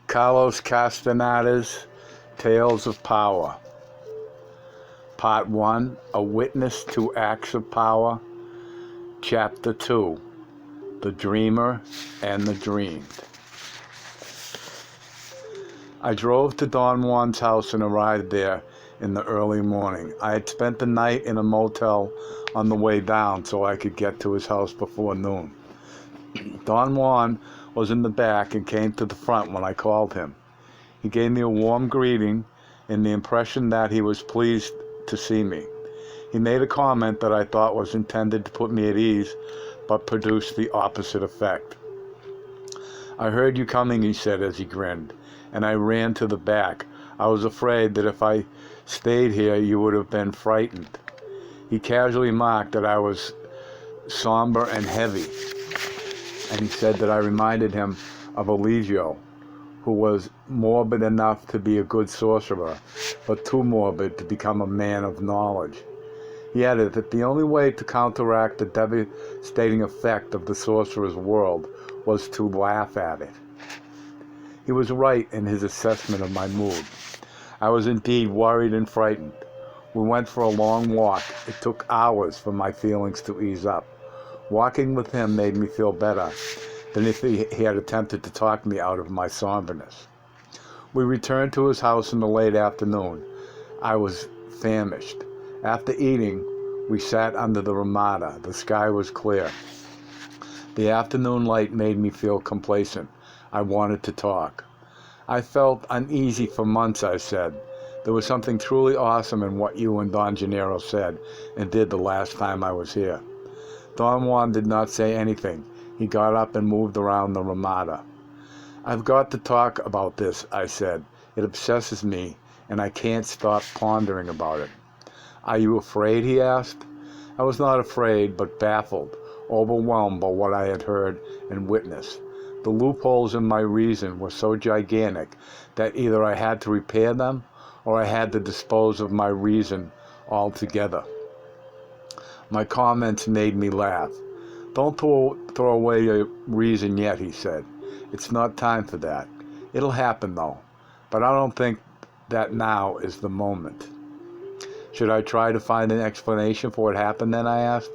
Carlos Castaneda's Tales of Power. Part 1, A Witness to Acts of Power. Chapter 2, The Dreamer and the Dreamed. I drove to Don Juan's house and arrived there in the early morning. I had spent the night in a motel on the way down so I could get to his house before noon. Don Juan was in the back and came to the front when I called him. He gave me a warm greeting and the impression that he was pleased to see me. He made a comment that I thought was intended to put me at ease, but produced the opposite effect. "I heard you coming," he said as he grinned, and I ran to the back. I was afraid that if I stayed here, you would have been frightened. He casually remarked that I was somber and heavy, and he said that I reminded him of Eligio, who was morbid enough to be a good sorcerer, but too morbid to become a man of knowledge. He added that the only way to counteract the devastating effect of the sorcerer's world was to laugh at it. He was right in his assessment of my mood. I was indeed worried and frightened. We went for a long walk. It took hours for my feelings to ease up. Walking with him made me feel better than if he had attempted to talk me out of my somberness. We returned to his house in the late afternoon. I was famished. After eating, we sat under the ramada. The sky was clear. The afternoon light made me feel complacent. I wanted to talk. "I felt uneasy for months," I said. "There was something truly awesome in what you and Don Gennaro said and did the last time I was here." Don Juan did not say anything. He got up and moved around the ramada. "I've got to talk about this," I said. "It obsesses me, and I can't stop pondering about it." "Are you afraid?" he asked. I was not afraid, but baffled, overwhelmed by what I had heard and witnessed. The loopholes in my reason were so gigantic that either I had to repair them or I had to dispose of my reason altogether. My comments made me laugh. "Don't throw away your reason yet," he said. "It's not time for that. It'll happen, though. But I don't think that now is the moment." "Should I try to find an explanation for what happened then?" I asked.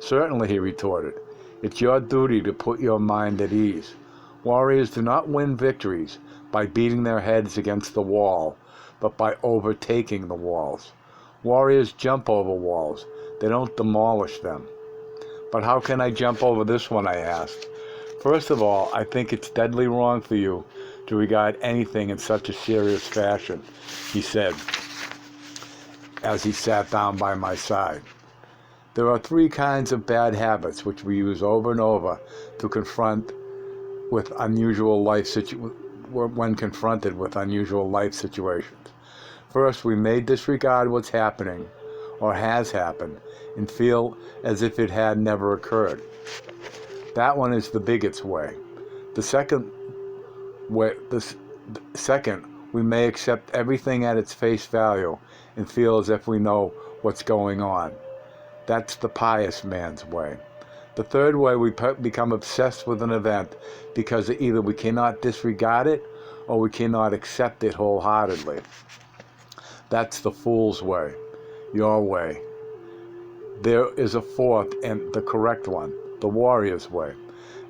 "Certainly," he retorted. "It's your duty to put your mind at ease. Warriors do not win victories by beating their heads against the wall, but by overtaking the walls. Warriors jump over walls. They don't demolish them." "But how can I jump over this one?" I asked. "First of all, I think it's deadly wrong for you to regard anything in such a serious fashion," he said as he sat down by my side. "There are 3 kinds of bad habits which we use over and over to confronted with unusual life situations. First, we may disregard what's happening or has happened and feel as if it had never occurred. That one is the bigot's way. The second, we may accept everything at its face value and feel as if we know what's going on. That's the pious man's way. The third way, we become obsessed with an event because either we cannot disregard it or we cannot accept it wholeheartedly. That's the fool's way, your way. There is a fourth and the correct one, the warrior's way.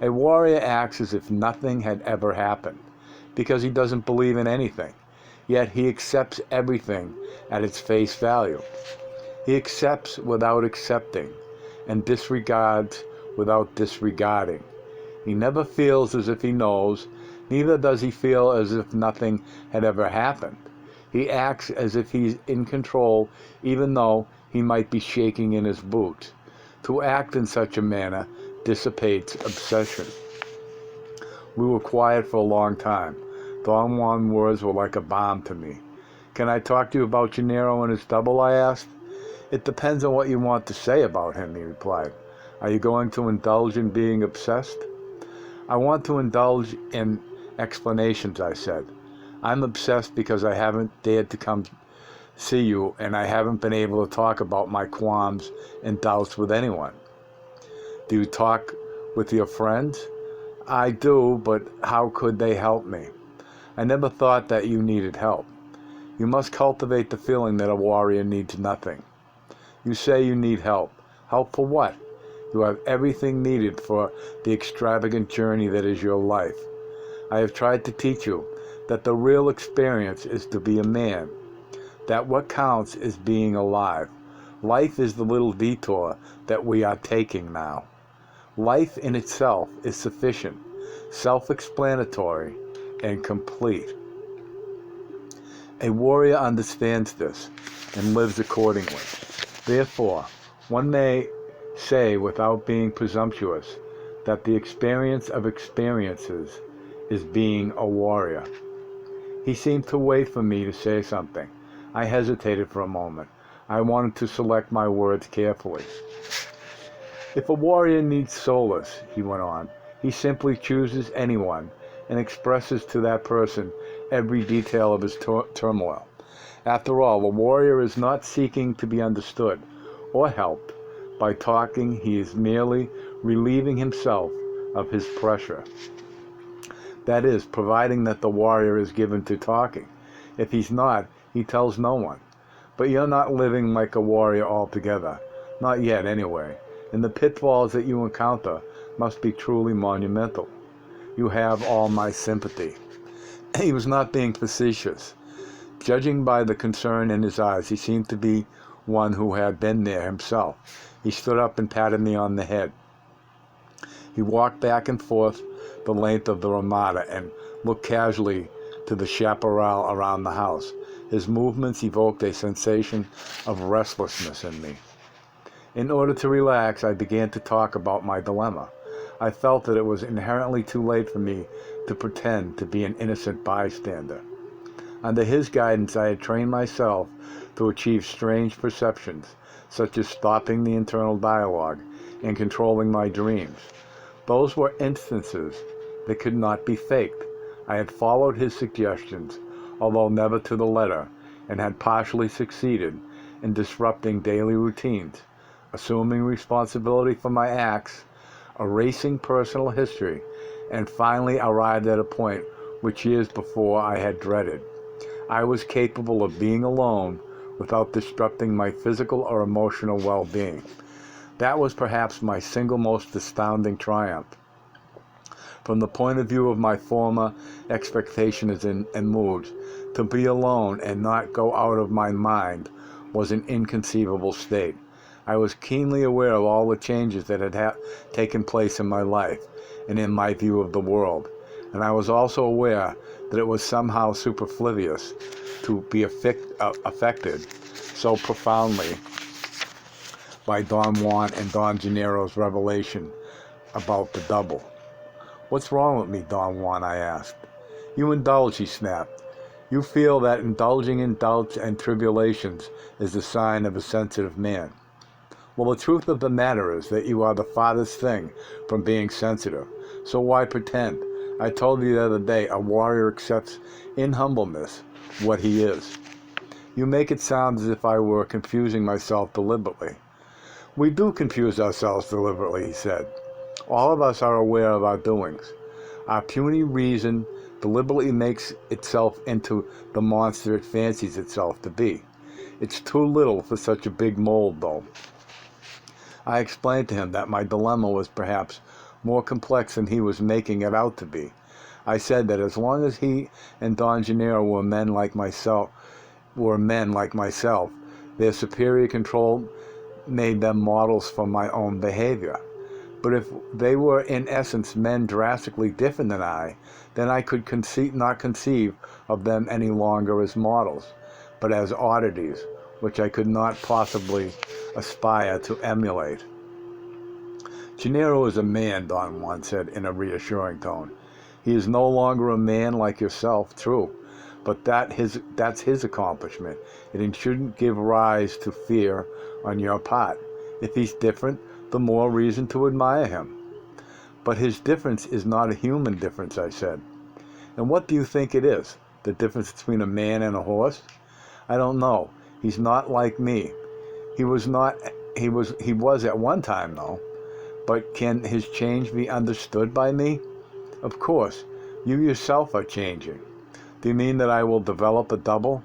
A warrior acts as if nothing had ever happened because he doesn't believe in anything, yet he accepts everything at its face value. He accepts without accepting and disregards without disregarding. He never feels as if he knows, neither does he feel as if nothing had ever happened. He acts as if he's in control, even though he might be shaking in his boots. To act in such a manner dissipates obsession." We were quiet for a long time. Don Juan's words were like a balm to me. "Can I talk to you about Gennaro and his double?" I asked. "It depends on what you want to say about him," he replied. "Are you going to indulge in being obsessed?" "I want to indulge in explanations," I said. "I'm obsessed because I haven't dared to come see you, and I haven't been able to talk about my qualms and doubts with anyone." "Do you talk with your friends?" I do, but how could they help me? I never thought that you needed help. You must cultivate the feeling that a warrior needs nothing. You say you need help. Help for what? You have everything needed for the extravagant journey that is your life. I have tried to teach you that the real experience is to be a man, that what counts is being alive. Life is the little detour that we are taking now. Life in itself is sufficient, self-explanatory, and complete. A warrior understands this and lives accordingly. Therefore, one may say without being presumptuous that the experience of experiences is being a warrior. He seemed to wait for me to say something. I hesitated for a moment. I wanted to select my words carefully. If a warrior needs solace, he went on, he simply chooses anyone and expresses to that person every detail of his turmoil. After all, a warrior is not seeking to be understood or helped. By talking, he is merely relieving himself of his pressure. That is, providing that the warrior is given to talking. If he's not, he tells no one. But you're not living like a warrior altogether. Not yet, anyway. And the pitfalls that you encounter must be truly monumental. You have all my sympathy. He was not being facetious. Judging by the concern in his eyes, he seemed to be one who had been there himself. He stood up and patted me on the head. He walked back and forth the length of the Ramada and looked casually to the chaparral around the house. His movements evoked a sensation of restlessness in me. In order to relax, I began to talk about my dilemma. I felt that it was inherently too late for me to pretend to be an innocent bystander. Under his guidance, I had trained myself to achieve strange perceptions, such as stopping the internal dialogue and controlling my dreams. Those were instances that could not be faked. I had followed his suggestions, although never to the letter, and had partially succeeded in disrupting daily routines, assuming responsibility for my acts, erasing personal history, and finally arrived at a point which years before I had dreaded. I was capable of being alone without disrupting my physical or emotional well-being. That was perhaps my single most astounding triumph. From the point of view of my former expectations and moods, to be alone and not go out of my mind was an inconceivable state. I was keenly aware of all the changes that had taken place in my life and in my view of the world, and I was also aware that it was somehow superfluous to be affected so profoundly by Don Juan and Don Gennaro's revelation about the double. "What's wrong with me, Don Juan?" I asked. "You indulge," he snapped. "You feel that indulging in doubts and tribulations is the sign of a sensitive man. Well, the truth of the matter is that you are the farthest thing from being sensitive. So why pretend? I told you the other day, a warrior accepts in humbleness what he is." "You make it sound as if I were confusing myself deliberately." "We do confuse ourselves deliberately," he said. "All of us are aware of our doings. Our puny reason deliberately makes itself into the monster it fancies itself to be. It's too little for such a big mold, though." I explained to him that my dilemma was perhaps more complex than he was making it out to be. I said that as long as he and Don Gennaro were men like myself, their superior control made them models for my own behavior. But if they were in essence men drastically different than I, then I could not conceive of them any longer as models, but as oddities, which I could not possibly aspire to emulate. "Gennaro is a man," Don Juan said in a reassuring tone. "He is no longer a man like yourself, true, but that's his accomplishment. It shouldn't give rise to fear on your part. If he's different, the more reason to admire him." "But his difference is not a human difference," I said. "And what do you think it is? The difference between a man and a horse?" "I don't know. He's not like me. He was at one time, though. But can his change be understood by me?" Of course, you yourself are changing. Do you mean that I will develop a double?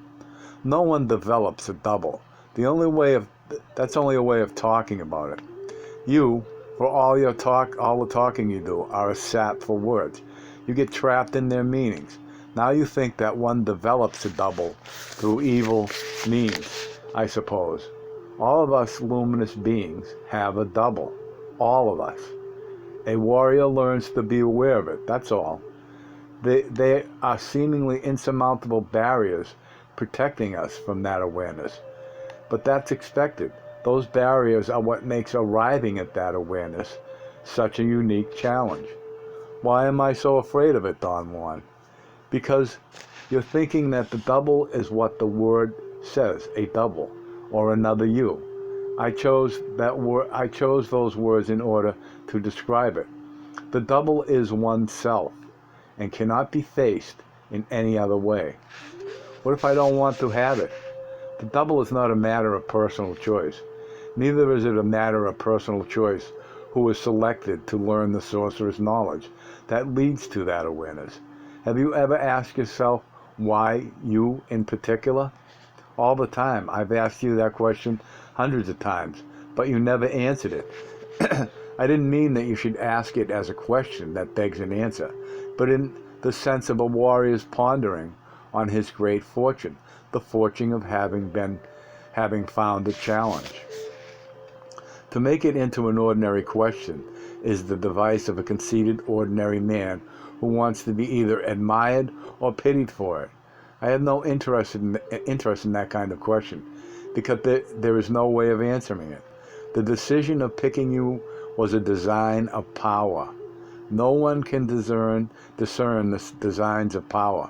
No one develops a double. That's only a way of talking about it. You, for all the talking you do, are a sap for words. You get trapped in their meanings. Now you think that one develops a double through evil means, I suppose. All of us luminous beings have a double. All of us. A warrior learns to be aware of it, that's all. They are seemingly insurmountable barriers protecting us from that awareness. But that's expected. Those barriers are what makes arriving at that awareness such a unique challenge. Why am I so afraid of it, Don Juan? Because you're thinking that the double is what the word says, a double, or another you. I chose those words in order to describe it. The double is oneself and cannot be faced in any other way. What if I don't want to have it? The double is not a matter of personal choice. Neither is it a matter of personal choice who is selected to learn the sorcerer's knowledge that leads to that awareness. Have you ever asked yourself why you in particular? All the time. I've asked you that question hundreds of times, but you never answered it. I didn't mean that you should ask it as a question that begs an answer, but in the sense of a warrior's pondering on his great fortune, the fortune of having found a challenge. To make it into an ordinary question is the device of a conceited ordinary man who wants to be either admired or pitied for it. I have no interest in that kind of question, because there is no way of answering it. The decision of picking you was a design of power. No one can discern the designs of power.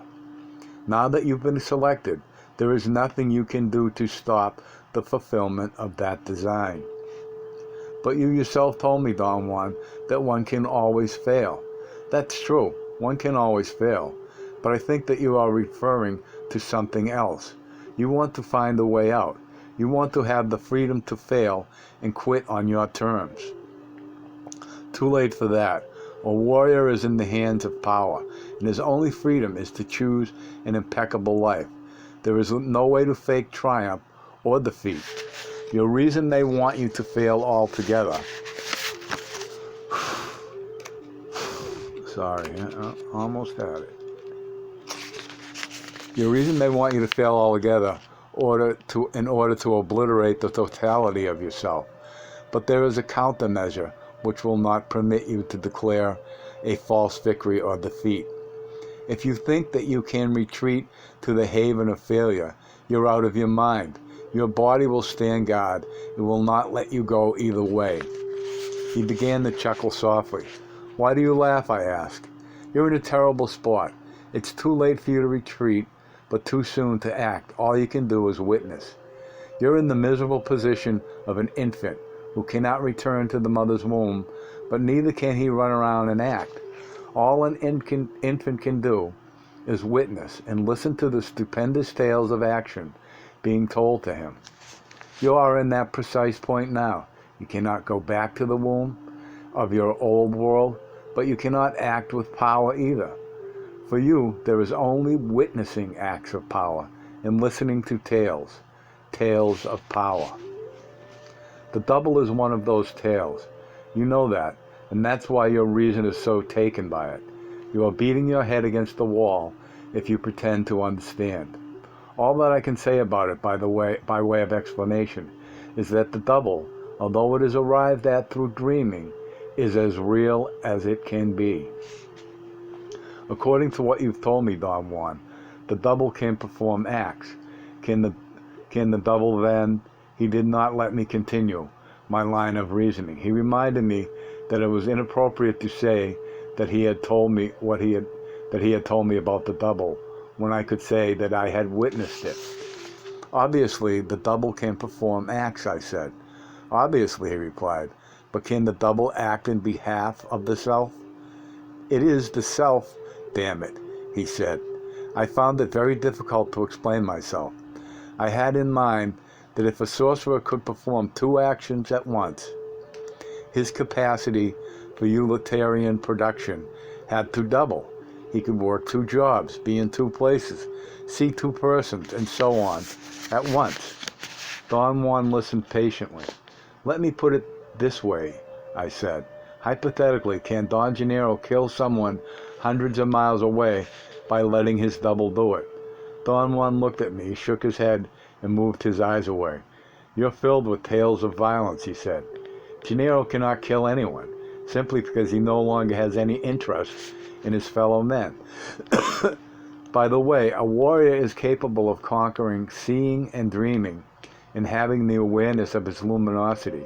Now that you've been selected, there is nothing you can do to stop the fulfillment of that design. But you yourself told me, Don Juan, that one can always fail. That's true, one can always fail. But I think that you are referring to something else. You want to find a way out. You want to have the freedom to fail and quit on your terms. Too late for that. A warrior is in the hands of power, and his only freedom is to choose an impeccable life. There is no way to fake triumph or defeat. Your reason they want you to fail altogether. Sorry, almost had it. Your reason they want you to fail altogether in order to obliterate the totality of yourself. But there is a countermeasure which will not permit you to declare a false victory or defeat. If you think that you can retreat to the haven of failure, you're out of your mind. Your body will stand guard. It will not let you go either way. He began to chuckle softly. Why do you laugh, I asked. You're in a terrible spot. It's too late for you to retreat, but too soon to act. All you can do is witness. You're in the miserable position of an infant who cannot return to the mother's womb, but neither can he run around and act. All an infant can do is witness and listen to the stupendous tales of action being told to him. You are in that precise point now. You cannot go back to the womb of your old world, but you cannot act with power either. For you, there is only witnessing acts of power and listening to tales of power. The double is one of those tales. You know that, and that's why your reason is so taken by it. You are beating your head against the wall if you pretend to understand. All that I can say about it by way of explanation is that the double, although it is arrived at through dreaming, is as real as it can be. According to what you've told me, Don Juan, the double can perform acts. Can the double then? He did not let me continue my line of reasoning. He reminded me that it was inappropriate to say that he had told me about the double when I could say that I had witnessed it. Obviously, the double can perform acts, I said. Obviously, he replied, but can the double act in behalf of the self? It is the self, damn it, he said. I found it very difficult to explain myself. I had in mind that if a sorcerer could perform two actions at once, his capacity for utilitarian production had to double. He could work 2 jobs, be in 2 places, see 2 persons, and so on at once. Don Juan listened patiently. Let me put it this way, I said. Hypothetically, can Don Gennaro kill someone hundreds of miles away by letting his double do it? Don Juan looked at me, shook his head, and moved his eyes away. You're filled with tales of violence, he said. Gennaro cannot kill anyone, simply because he no longer has any interest in his fellow men. By the way, a warrior is capable of conquering seeing and dreaming and having the awareness of his luminosity.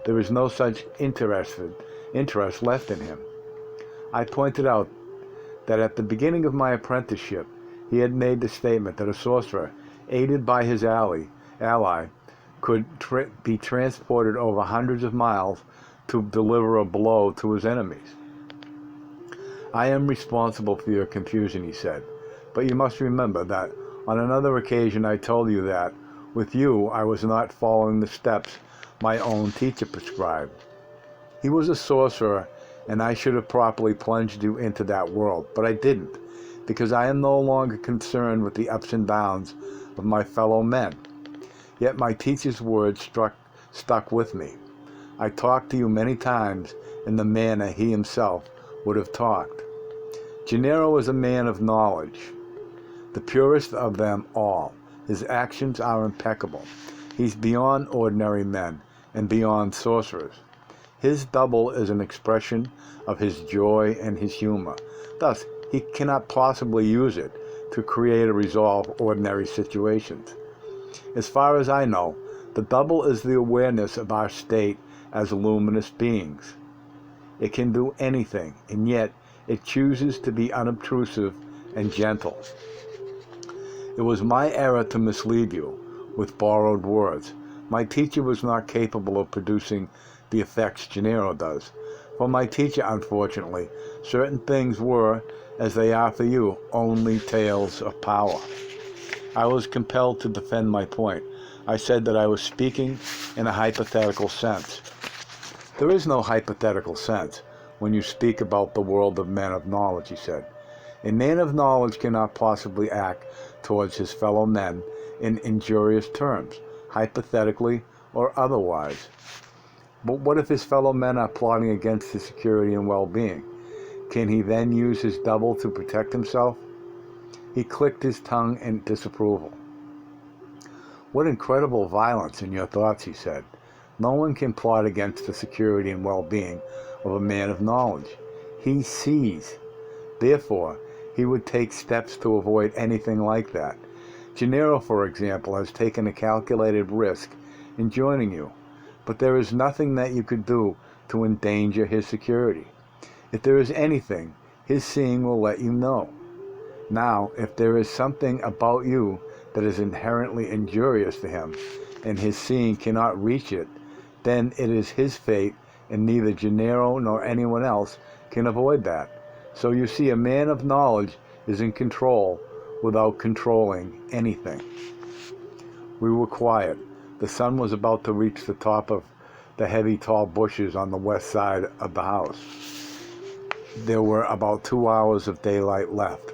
There is no such interest left in him. I pointed out that at the beginning of my apprenticeship, he had made the statement that a sorcerer, aided by his ally, could be transported over hundreds of miles to deliver a blow to his enemies. I am responsible for your confusion, he said, but you must remember that on another occasion I told you that, with you, I was not following the steps my own teacher prescribed. He was a sorcerer, and I should have properly plunged you into that world, but I didn't, because I am no longer concerned with the ups and downs of my fellow men. Yet my teacher's words stuck with me. I talked to you many times in the manner he himself would have talked. Gennaro is a man of knowledge, the purest of them all. His actions are impeccable. He's beyond ordinary men and beyond sorcerers. His double is an expression of his joy and his humor. Thus, he cannot possibly use it to create or resolve ordinary situations. As far as I know, the double is the awareness of our state as luminous beings. It can do anything, and yet it chooses to be unobtrusive and gentle. It was my error to mislead you with borrowed words. My teacher was not capable of producing the effects Gennaro does. For my teacher, unfortunately, certain things were, as they are for you, only tales of power. I was compelled to defend my point. I said that I was speaking in a hypothetical sense. There is no hypothetical sense when you speak about the world of men of knowledge, he said. A man of knowledge cannot possibly act towards his fellow men in injurious terms, hypothetically or otherwise. But what if his fellow men are plotting against his security and well-being? Can he then use his double to protect himself? He clicked his tongue in disapproval. What incredible violence in your thoughts, he said. No one can plot against the security and well-being of a man of knowledge. He sees. Therefore, he would take steps to avoid anything like that. Gennaro, for example, has taken a calculated risk in joining you, but there is nothing that you could do to endanger his security. If there is anything, his seeing will let you know. Now, if there is something about you that is inherently injurious to him, and his seeing cannot reach it, then it is his fate, and neither Gennaro nor anyone else can avoid that. So you see, a man of knowledge is in control without controlling anything. We were quiet. The sun was about to reach the top of the heavy, tall bushes on the west side of the house. There were about 2 hours of daylight left.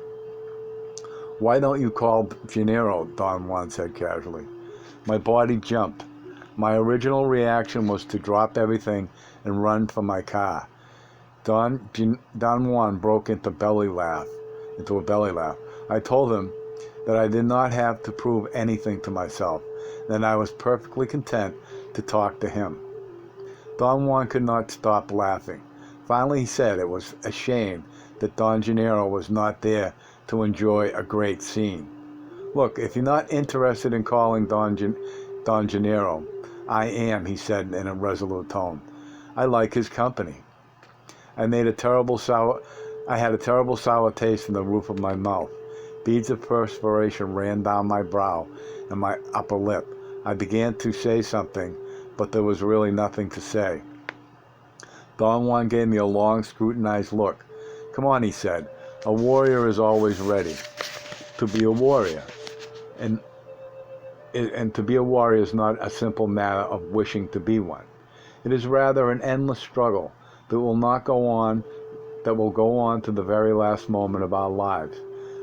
Why don't you call Gennaro? Don Juan said casually. My body jumped. My original reaction was to drop everything and run for my car. Don Juan broke into a belly laugh. I told him that I did not have to prove anything to myself, that I was perfectly content to talk to him. Don Juan could not stop laughing. Finally he said it was a shame that Don Gennaro was not there to enjoy a great scene. Look, if you're not interested in calling Don Gennaro, I am, he said in a resolute tone. I like his company. I had a terrible sour taste in the roof of my mouth. Beads of perspiration ran down my brow and my upper lip. I began to say something, but there was really nothing to say. Don Juan gave me a long, scrutinized look. Come on, he said. A warrior is always ready to be a warrior. And to be a warrior is not a simple matter of wishing to be one. It is rather an endless struggle that will not go on that will go on to the very last moment of our lives.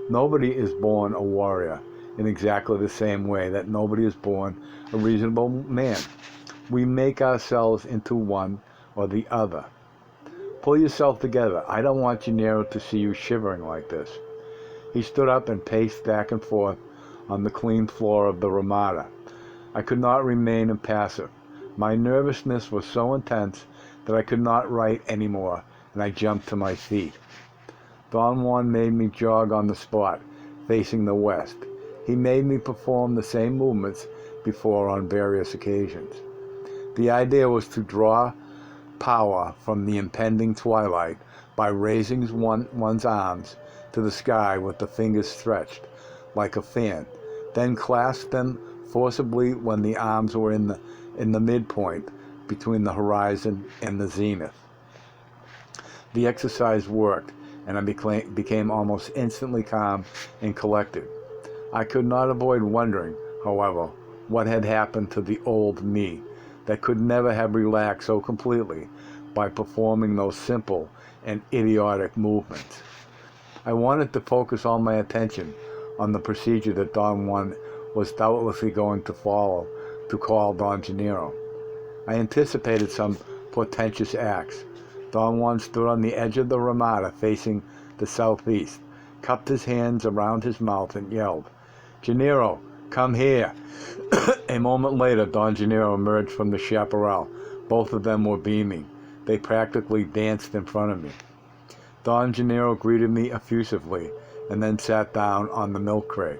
Nobody is born a warrior in exactly the same way that nobody is born a reasonable man. We make ourselves into one or the other. Pull yourself together. I don't want Gennaro to see you shivering like this. He stood up and paced back and forth on the clean floor of the Ramada. I could not remain impassive. My nervousness was so intense that I could not write any more, and I jumped to my feet. Don Juan made me jog on the spot, facing the west. He made me perform the same movements before on various occasions. The idea was to draw power from the impending twilight by raising one's arms to the sky with the fingers stretched like a fan, then clasp them forcibly when the arms were in the midpoint between the horizon and the zenith. The exercise worked, and I became almost instantly calm and collected. I could not avoid wondering, however, what had happened to the old me that could never have relaxed so completely by performing those simple and idiotic movements. I wanted to focus all my attention on the procedure that Don Juan was doubtlessly going to follow to call Don Gennaro. I anticipated some portentous acts. Don Juan stood on the edge of the Ramada facing the southeast, cupped his hands around his mouth and yelled, "Gennaro, come here." A moment later, Don Gennaro emerged from the chaparral. Both of them were beaming. They practically danced in front of me. Don Gennaro greeted me effusively and then sat down on the milk crate.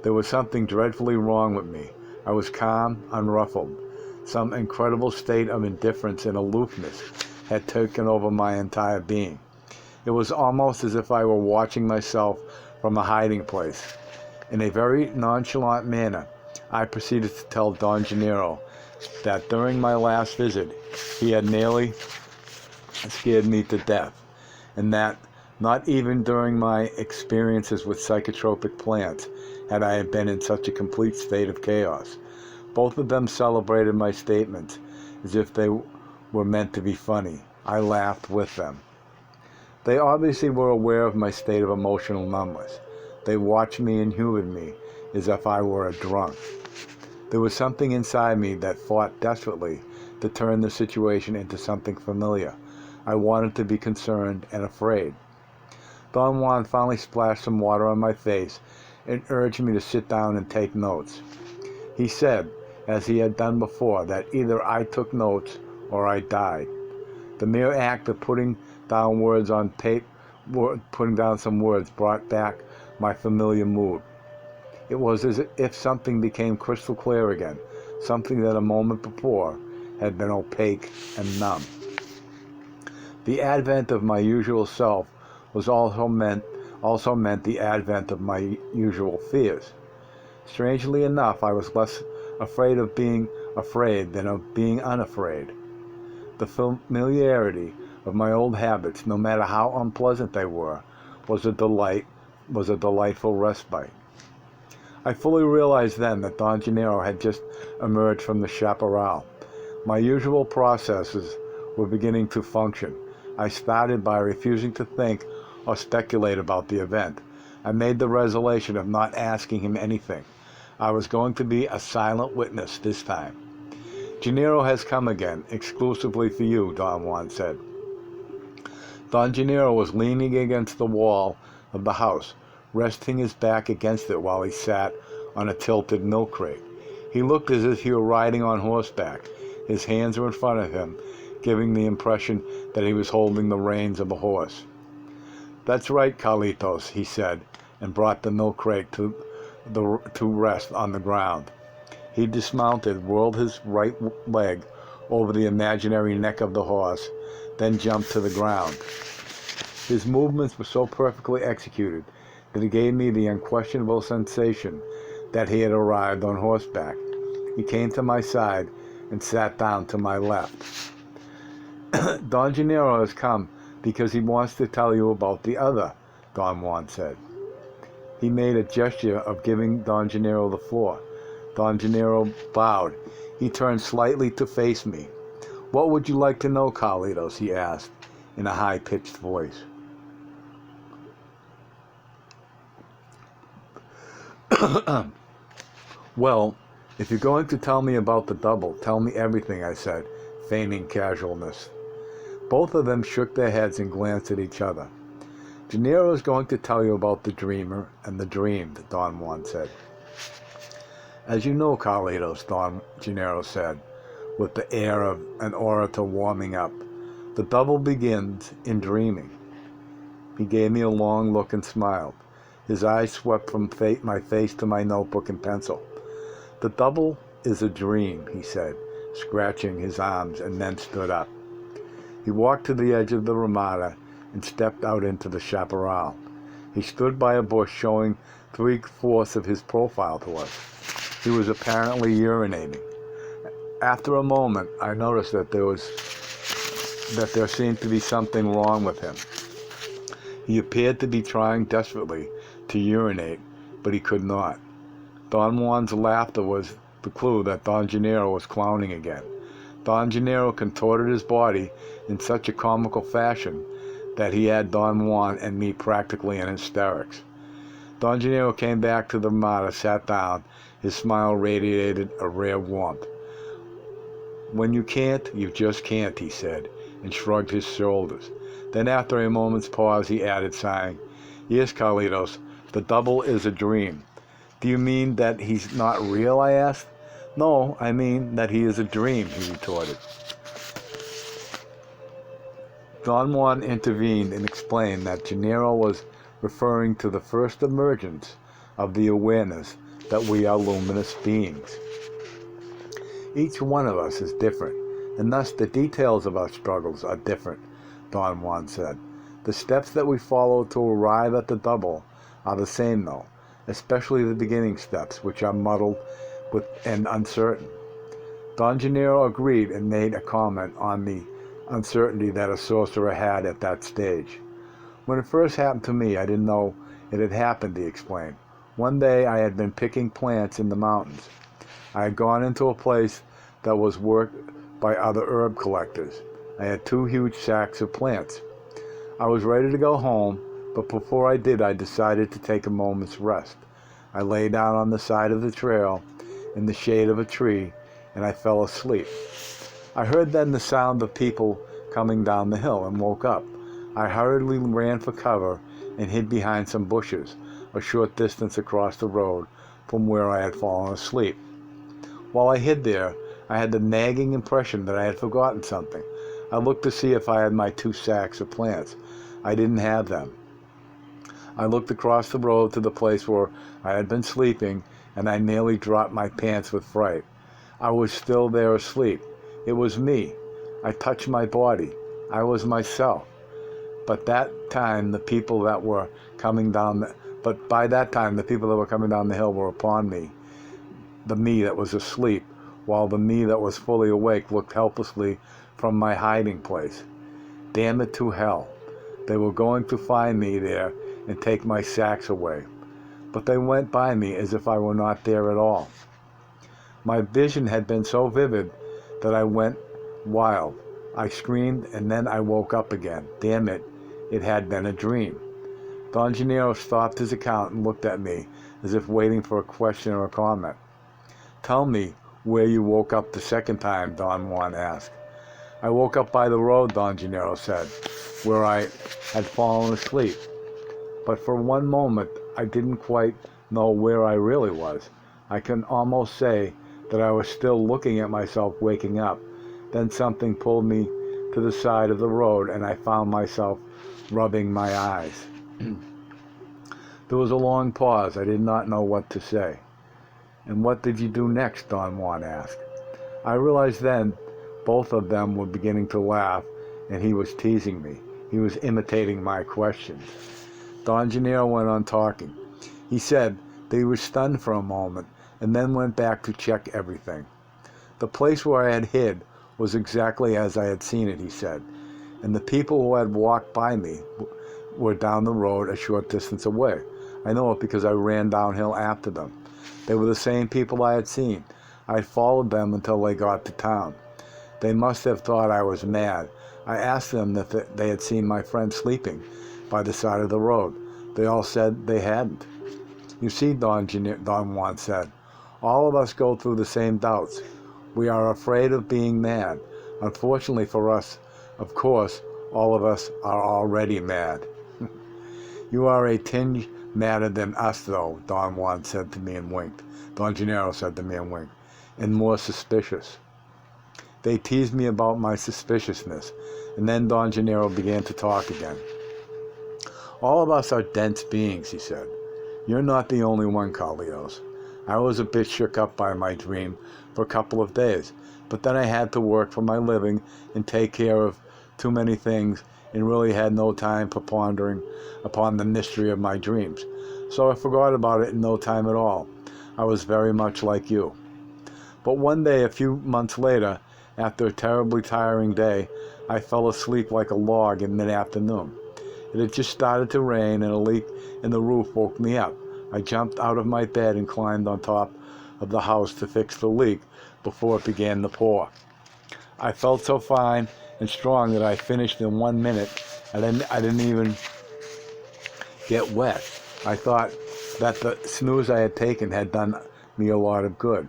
There was something dreadfully wrong with me. I was calm, unruffled. Some incredible state of indifference and aloofness had taken over my entire being. It was almost as if I were watching myself from a hiding place. In a very nonchalant manner, I proceeded to tell Don Gennaro that during my last visit, he had nearly scared me to death, and that not even during my experiences with psychotropic plants had I been in such a complete state of chaos. Both of them celebrated my statements as if they were meant to be funny. I laughed with them. They obviously were aware of my state of emotional numbness. They watched me and humored me as if I were a drunk. There was something inside me that fought desperately to turn the situation into something familiar. I wanted to be concerned and afraid. Don Juan finally splashed some water on my face and urged me to sit down and take notes. He said, as he had done before, that either I took notes or I died. The mere act of putting down some words brought back my familiar mood. It was as if something became crystal clear again, something that a moment before had been opaque and numb. The advent of my usual self was also meant the advent of my usual fears. Strangely enough, I was less afraid of being afraid than of being unafraid. The familiarity of my old habits, no matter how unpleasant they were, was a delightful respite. I fully realized then that Don Gennaro had just emerged from the chaparral. My usual processes were beginning to function. I started by refusing to think or speculate about the event. I made the resolution of not asking him anything. I was going to be a silent witness this time. "Gennaro has come again, exclusively for you," Don Juan said. Don Gennaro was leaning against the wall of the house, resting his back against it while he sat on a tilted milk crate. He looked as if he were riding on horseback. His hands were in front of him, giving the impression that he was holding the reins of a horse. "That's right, Carlitos," he said, and brought the milk crate to rest on the ground. He dismounted, whirled his right leg over the imaginary neck of the horse, then jumped to the ground. His movements were so perfectly executed that it gave me the unquestionable sensation that he had arrived on horseback. He came to my side and sat down to my left. "Don Gennaro has come because he wants to tell you about the other," Don Juan said. He made a gesture of giving Don Gennaro the floor. Don Gennaro bowed. He turned slightly to face me. "What would you like to know, Carlitos?" he asked. in a high-pitched voice. Well, if you're going to tell me about the double, tell me everything, I said, feigning casualness. Both of them shook their heads and glanced at each other. Gennaro is going to tell you about the dreamer and the dreamed, Don Juan said. As you know, Carlitos, Don Gennaro said, with the air of an orator warming up, the double begins in dreaming. He gave me a long look and smiled. His eyes swept from my face to my notebook and pencil. The double is a dream, he said, scratching his arms, and then stood up. He walked to the edge of the ramada and stepped out into the chaparral. He stood by a bush showing 3/4 of his profile to us. He was apparently urinating. After a moment, I noticed that there seemed to be something wrong with him. He appeared to be trying desperately to urinate, but he could not. Don Juan's laughter was the clue that Don Gennaro was clowning again. Don Gennaro contorted his body in such a comical fashion that he had Don Juan and me practically in hysterics. Don Gennaro came back to the ramada, sat down. His smile radiated a rare warmth. When you can't, you just can't, he said, and shrugged his shoulders. Then after a moment's pause, he added, sighing, Yes, Carlitos, the double is a dream. Do you mean that he's not real, I asked. No, I mean that he is a dream, he retorted. Don Juan intervened and explained that Gennaro was referring to the first emergence of the awareness that we are luminous beings. Each one of us is different, and thus the details of our struggles are different, Don Juan said. The steps that we follow to arrive at the double are the same, though, especially the beginning steps, which are muddled and uncertain. Don Gennaro agreed and made a comment on the uncertainty that a sorcerer had at that stage. When it first happened to me, I didn't know it had happened, he explained. One day I had been picking plants in the mountains. I had gone into a place that was worked by other herb collectors. I had 2 huge sacks of plants. I was ready to go home, but before I did, I decided to take a moment's rest. I lay down on the side of the trail in the shade of a tree, and I fell asleep. I heard then the sound of people coming down the hill and woke up. I hurriedly ran for cover and hid behind some bushes, a short distance across the road from where I had fallen asleep. While I hid there, I had the nagging impression that I had forgotten something. I looked to see if I had my 2 sacks of plants. I didn't have them. I looked across the road to the place where I had been sleeping, and I nearly dropped my pants with fright. I was still there asleep. It was me. I touched my body. I was myself. But by that time, the people that were coming down the hill were upon me, the me that was asleep, while the me that was fully awake looked helplessly from my hiding place. Damn it to hell. They were going to find me there and take my sacks away. But they went by me as if I were not there at all. My vision had been so vivid that I went wild. I screamed, and then I woke up again. Damn it, it had been a dream. Don Gennaro stopped his account and looked at me as if waiting for a question or a comment. Tell me where you woke up the second time, Don Juan asked. I woke up by the road, Don Gennaro said, where I had fallen asleep. But for one moment, I didn't quite know where I really was. I can almost say that I was still looking at myself waking up. Then something pulled me to the side of the road, and I found myself rubbing my eyes. There was a long pause. I did not know what to say. And what did you do next? Don Juan asked. I realized then both of them were beginning to laugh, and he was teasing me. He was imitating my questions. Don Gennaro went on talking. He said that he was stunned for a moment, and then went back to check everything. The place where I had hid was exactly as I had seen it, he said, and the people who had walked by me were down the road a short distance away. I know it because I ran downhill after them. They were the same people I had seen. I had followed them until they got to town. They must have thought I was mad. I asked them if they had seen my friend sleeping by the side of the road. They all said they hadn't. You see, Don Juan said, all of us go through the same doubts. We are afraid of being mad. Unfortunately for us, of course, all of us are already mad. You are a tinge madder than us, though, Don Juan said to me and winked. Don Gennaro said to me and winked, and more suspicious. They teased me about my suspiciousness, and then Don Gennaro began to talk again. All of us are dense beings, he said. You're not the only one, Carlos. I was a bit shook up by my dream for a couple of days, but then I had to work for my living and take care of too many things and really had no time for pondering upon the mystery of my dreams. So I forgot about it in no time at all. I was very much like you. But one day, a few months later, after a terribly tiring day, I fell asleep like a log in mid-afternoon. It had just started to rain and a leak in the roof woke me up. I jumped out of my bed and climbed on top of the house to fix the leak before it began to pour. I felt so fine and strong that I finished in 1 minute, and I didn't even get wet. I thought that the snooze I had taken had done me a lot of good.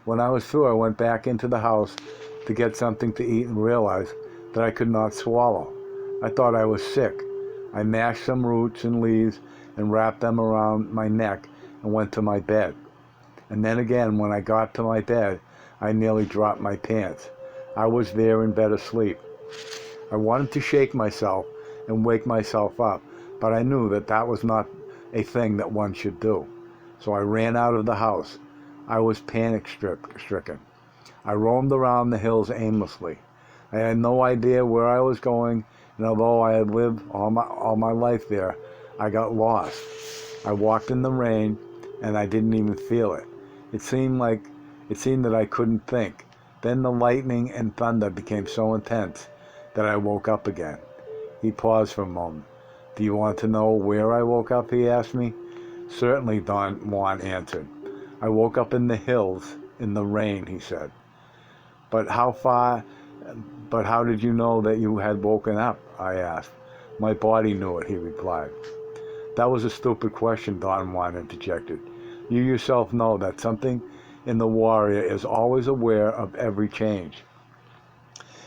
When I was through, I went back into the house to get something to eat and realized that I could not swallow. I thought I was sick. I mashed some roots and leaves and wrapped them around my neck and went to my bed. And then again, when I got to my bed, I nearly dropped my pants. I was there in bed asleep. I wanted to shake myself and wake myself up, but I knew that that was not a thing that one should do. So I ran out of the house. I was panic-stricken. I roamed around the hills aimlessly. I had no idea where I was going, and although I had lived all my life there, I got lost. I walked in the rain, and I didn't even feel it. It seemed that I couldn't think. Then the lightning and thunder became so intense that I woke up again. He paused for a moment. Do you want to know where I woke up, he asked me. Certainly, Don Juan answered. I woke up in the hills, in the rain, he said. But how did you know that you had woken up, I asked. My body knew it, he replied. That was a stupid question, Don Juan interjected. You yourself know that something in the warrior is always aware of every change.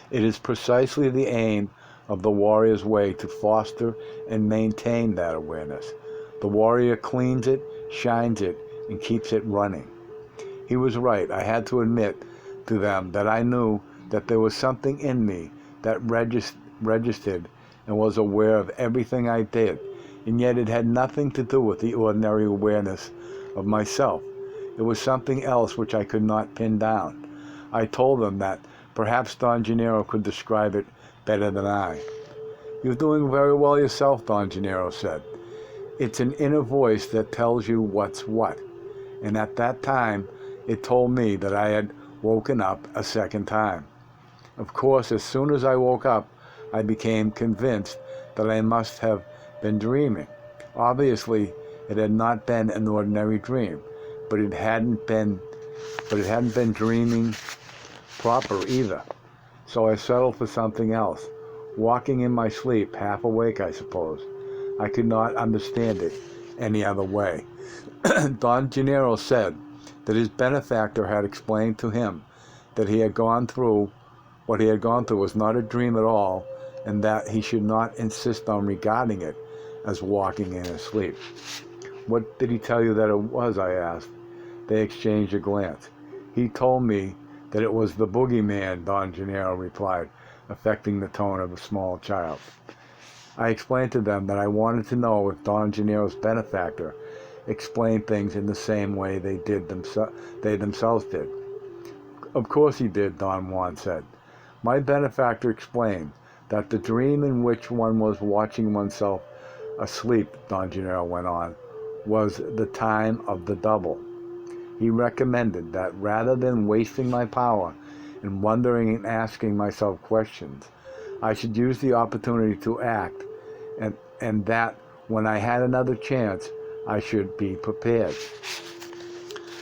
It is precisely the aim of the warrior's way to foster and maintain that awareness. The warrior cleans it, shines it, and keeps it running. He was right. I had to admit to them that I knew that there was something in me that registered and was aware of everything I did, and yet it had nothing to do with the ordinary awareness of myself. It was something else which I could not pin down. I told them that perhaps Don Gennaro could describe it better than I. You're doing very well yourself, Don Gennaro said. It's an inner voice that tells you what's what. And at that time, it told me that I had woken up a second time. Of course, as soon as I woke up, I became convinced that I must have been dreaming. Obviously, it had not been an ordinary dream, but it hadn't been dreaming proper either. So I settled for something else, walking in my sleep, half awake, I suppose. I could not understand it any other way. Don Gennaro said that his benefactor had explained to him that what he had gone through was not a dream at all, and that he should not insist on regarding it as walking in his sleep. What did he tell you that it was, I asked. They exchanged a glance. He told me that it was the boogeyman, Don Gennaro replied, affecting the tone of a small child. I explained to them that I wanted to know if Don Gennaro's benefactor explained things in the same way they themselves did. Of course he did, Don Juan said. My benefactor explained that the dream in which one was watching oneself asleep, Don Gennaro went on, was the time of the double. He recommended that rather than wasting my power and wondering and asking myself questions, I should use the opportunity to act, and that when I had another chance, I should be prepared.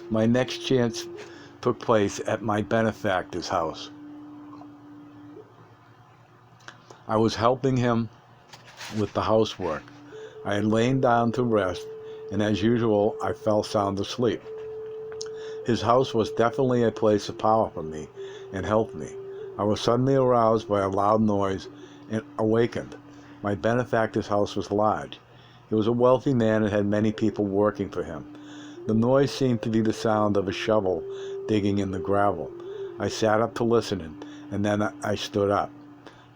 My next chance took place at my benefactor's house. I was helping him with the housework. I had lain down to rest, and as usual, I fell sound asleep. His house was definitely a place of power for me and helped me. I was suddenly aroused by a loud noise and awakened. My benefactor's house was large. He was a wealthy man and had many people working for him. The noise seemed to be the sound of a shovel digging in the gravel. I sat up to listen, and then I stood up.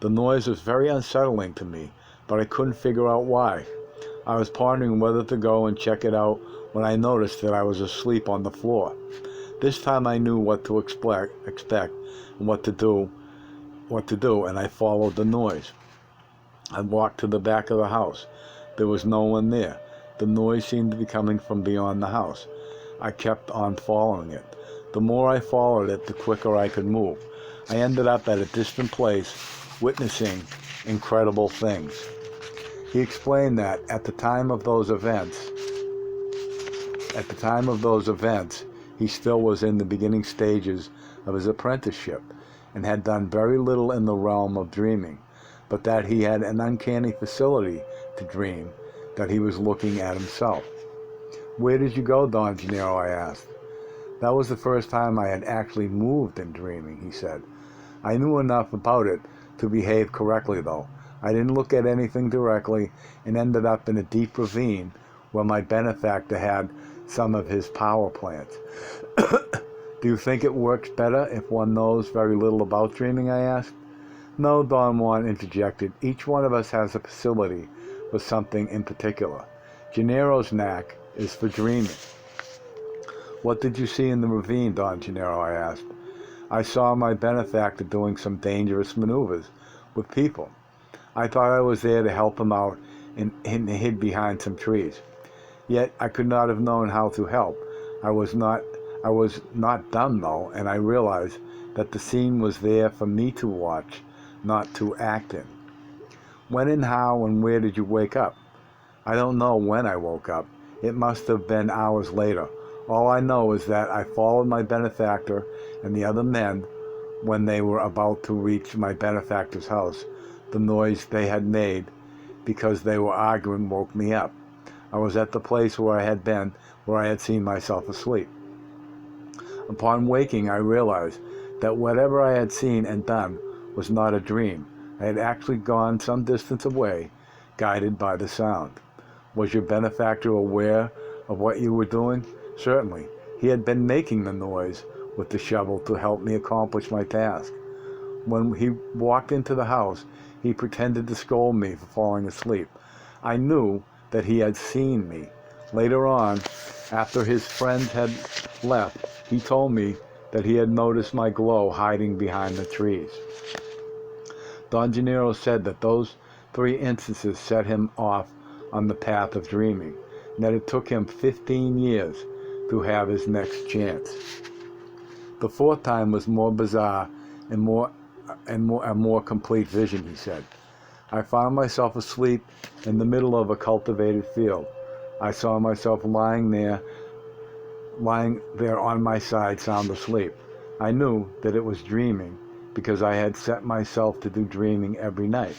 The noise was very unsettling to me, but I couldn't figure out why. I was pondering whether to go and check it out when I noticed that I was asleep on the floor. This time I knew what to expect and what to do, and I followed the noise. I walked to the back of the house. There was no one there. The noise seemed to be coming from beyond the house. I kept on following it. The more I followed it, the quicker I could move. I ended up at a distant place, witnessing incredible things. He explained that at the time of those events, he still was in the beginning stages of his apprenticeship and had done very little in the realm of dreaming, but that he had an uncanny facility to dream, that he was looking at himself. "Where did you go, Don Gennaro?" I asked. "That was the first time I had actually moved in dreaming," he said. "I knew enough about it to behave correctly, though. I didn't look at anything directly and ended up in a deep ravine where my benefactor had some of his power plants." "Do you think it works better if one knows very little about dreaming?" I asked. "No," Don Juan interjected. "Each one of us has a facility for something in particular. Gennaro's knack is for dreaming." "What did you see in the ravine, Don Gennaro?" I asked. "I saw my benefactor doing some dangerous maneuvers with people. I thought I was there to help him out and hid behind some trees. Yet I could not have known how to help. I was not dumb, though, and I realized that the scene was there for me to watch, not to act in." "When and how and where did you wake up?" "I don't know when I woke up. It must have been hours later. All I know is that I followed my benefactor and the other men when they were about to reach my benefactor's house. The noise they had made because they were arguing woke me up. I was at the place where I had seen myself asleep. Upon waking, I realized that whatever I had seen and done was not a dream. I had actually gone some distance away, guided by the sound." "Was your benefactor aware of what you were doing?" "Certainly. He had been making the noise with the shovel to help me accomplish my task. When he walked into the house, he pretended to scold me for falling asleep. I knew that he had seen me. Later on, after his friends had left, he told me that he had noticed my glow hiding behind the trees." Don Gennaro said that those 3 instances set him off on the path of dreaming, and that it took him 15 years to have his next chance. "The 4th time was more bizarre and a more complete vision," he said. "I found myself asleep in the middle of a cultivated field. I saw myself lying there on my side, sound asleep. I knew that it was dreaming because I had set myself to do dreaming every night.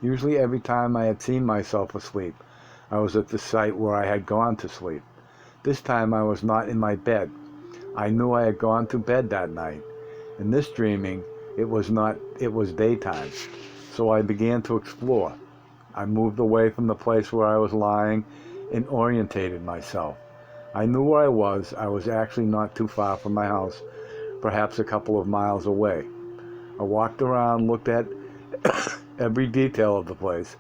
Usually every time I had seen myself asleep, I was at the site where I had gone to sleep. This time I was not in my bed. I knew I had gone to bed that night. In this dreaming, it was daytime. So I began to explore. I moved away from the place where I was lying and orientated myself. I knew where I was. I was actually not too far from my house, perhaps a couple of miles away. I walked around, looked at every detail of the place.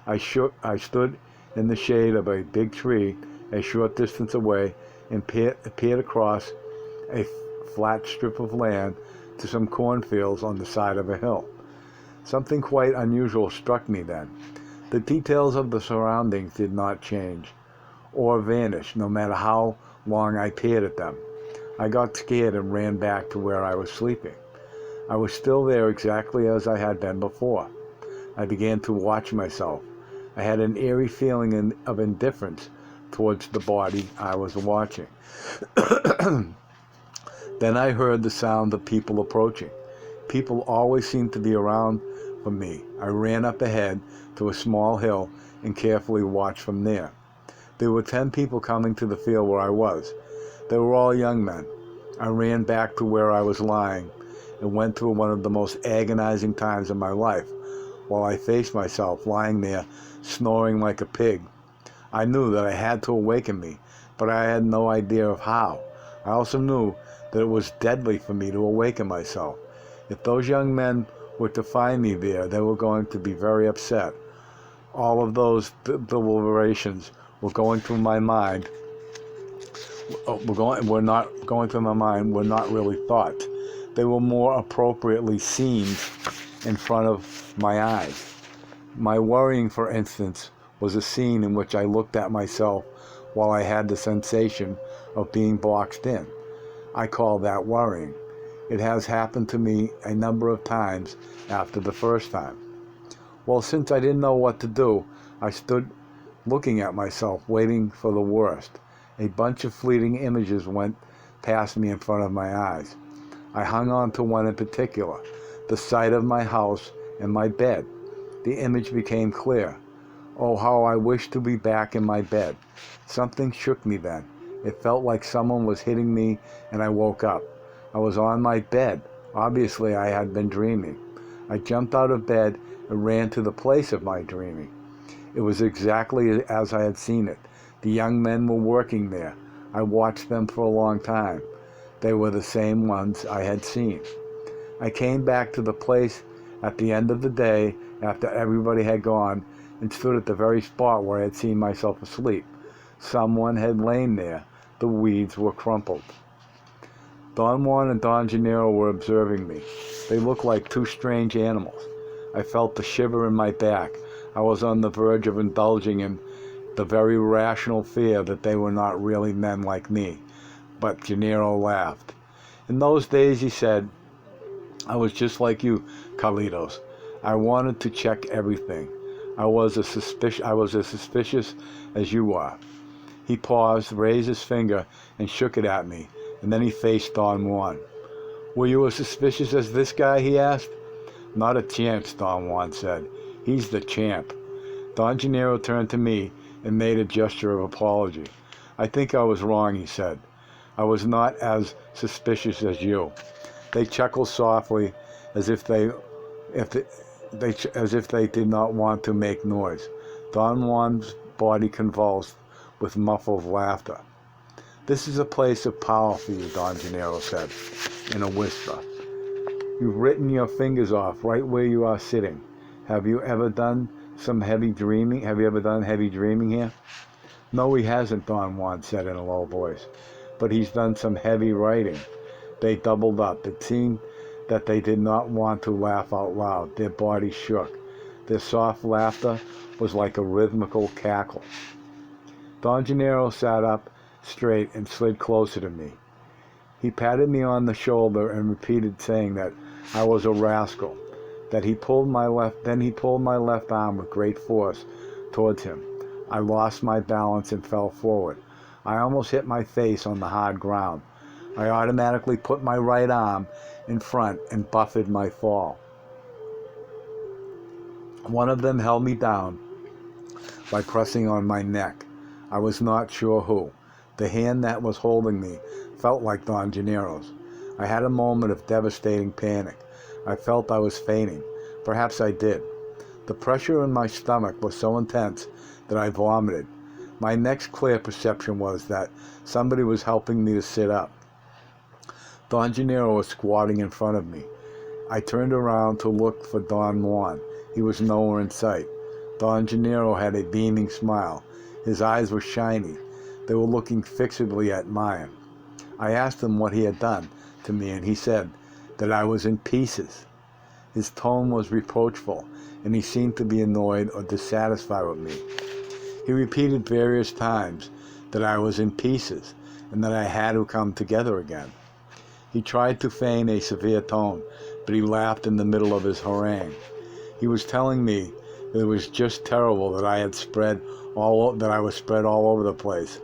I stood in the shade of a big tree a short distance away and peered across a flat strip of land to some cornfields on the side of a hill. Something quite unusual struck me then. The details of the surroundings did not change or vanish, no matter how long I peered at them. I got scared and ran back to where I was sleeping. I was still there exactly as I had been before. I began to watch myself. I had an eerie feeling of indifference towards the body I was watching. Then I heard the sound of people approaching. People always seemed to be around for me. I ran up ahead to a small hill and carefully watched from there. There were 10 people coming to the field where I was. They were all young men. I ran back to where I was lying and went through one of the most agonizing times of my life while I faced myself lying there snoring like a pig. I knew that I had to awaken me, but I had no idea of how. I also knew that it was deadly for me to awaken myself. If those young men were to find me there, they were going to be very upset. All of those deliberations were going through my mind. Were not going through my mind. Were not really thoughts. They were more appropriately scenes in front of my eyes. My worrying, for instance, was a scene in which I looked at myself while I had the sensation of being boxed in. I call that worrying. It has happened to me a number of times after the first time. Well, since I didn't know what to do, I stood looking at myself, waiting for the worst. A bunch of fleeting images went past me in front of my eyes. I hung on to one in particular, the sight of my house and my bed. The image became clear. Oh, how I wished to be back in my bed. Something shook me then. It felt like someone was hitting me, and I woke up. I was on my bed. Obviously, I had been dreaming. I jumped out of bed and ran to the place of my dreaming. It was exactly as I had seen it. The young men were working there. I watched them for a long time. They were the same ones I had seen. I came back to the place at the end of the day after everybody had gone and stood at the very spot where I had seen myself asleep. Someone had lain there. The weeds were crumpled. Don Juan and Don Gennaro were observing me. They looked like two strange animals. I felt the shiver in my back. I was on the verge of indulging in the very rational fear that they were not really men like me. But Gennaro laughed. In those days, he said, I was just like you, Carlitos. I wanted to check everything. I was as suspicious as you are. He paused, raised his finger, and shook it at me, and then he faced Don Juan. Were you as suspicious as this guy, he asked. Not a chance, Don Juan said. He's the champ. Don Gennaro turned to me and made a gesture of apology. I think I was wrong, he said. I was not as suspicious as you. They chuckled softly, as if they did not want to make noise. Don Juan's body convulsed with muffled laughter. This is a place of power for you, Don Gennaro said, in a whisper. You've written your fingers off right where you are sitting. Have you ever done heavy dreaming here? No, he hasn't, Don Juan said in a low voice. But he's done some heavy writing. They doubled up. It seemed that they did not want to laugh out loud. Their bodies shook. Their soft laughter was like a rhythmical cackle. Don Gennaro sat up straight and slid closer to me. He patted me on the shoulder and repeated saying that I was a rascal. Then he pulled my left arm with great force towards him. I lost my balance and fell forward. I almost hit my face on the hard ground. I automatically put my right arm in front and buffered my fall. One of them held me down by pressing on my neck. I was not sure who. The hand that was holding me felt like Don Gennaro's. I had a moment of devastating panic. I felt I was fainting. Perhaps I did. The pressure in my stomach was so intense that I vomited. My next clear perception was that somebody was helping me to sit up. Don Gennaro was squatting in front of me. I turned around to look for Don Juan. He was nowhere in sight. Don Gennaro had a beaming smile. His eyes were shiny. They were looking fixedly at mine. I asked him what he had done to me, and he said that I was in pieces. His tone was reproachful, and he seemed to be annoyed or dissatisfied with me. He repeated various times that I was in pieces, and that I had to come together again. He tried to feign a severe tone, but he laughed in the middle of his harangue. He was telling me that it was just terrible that I was spread all over the place,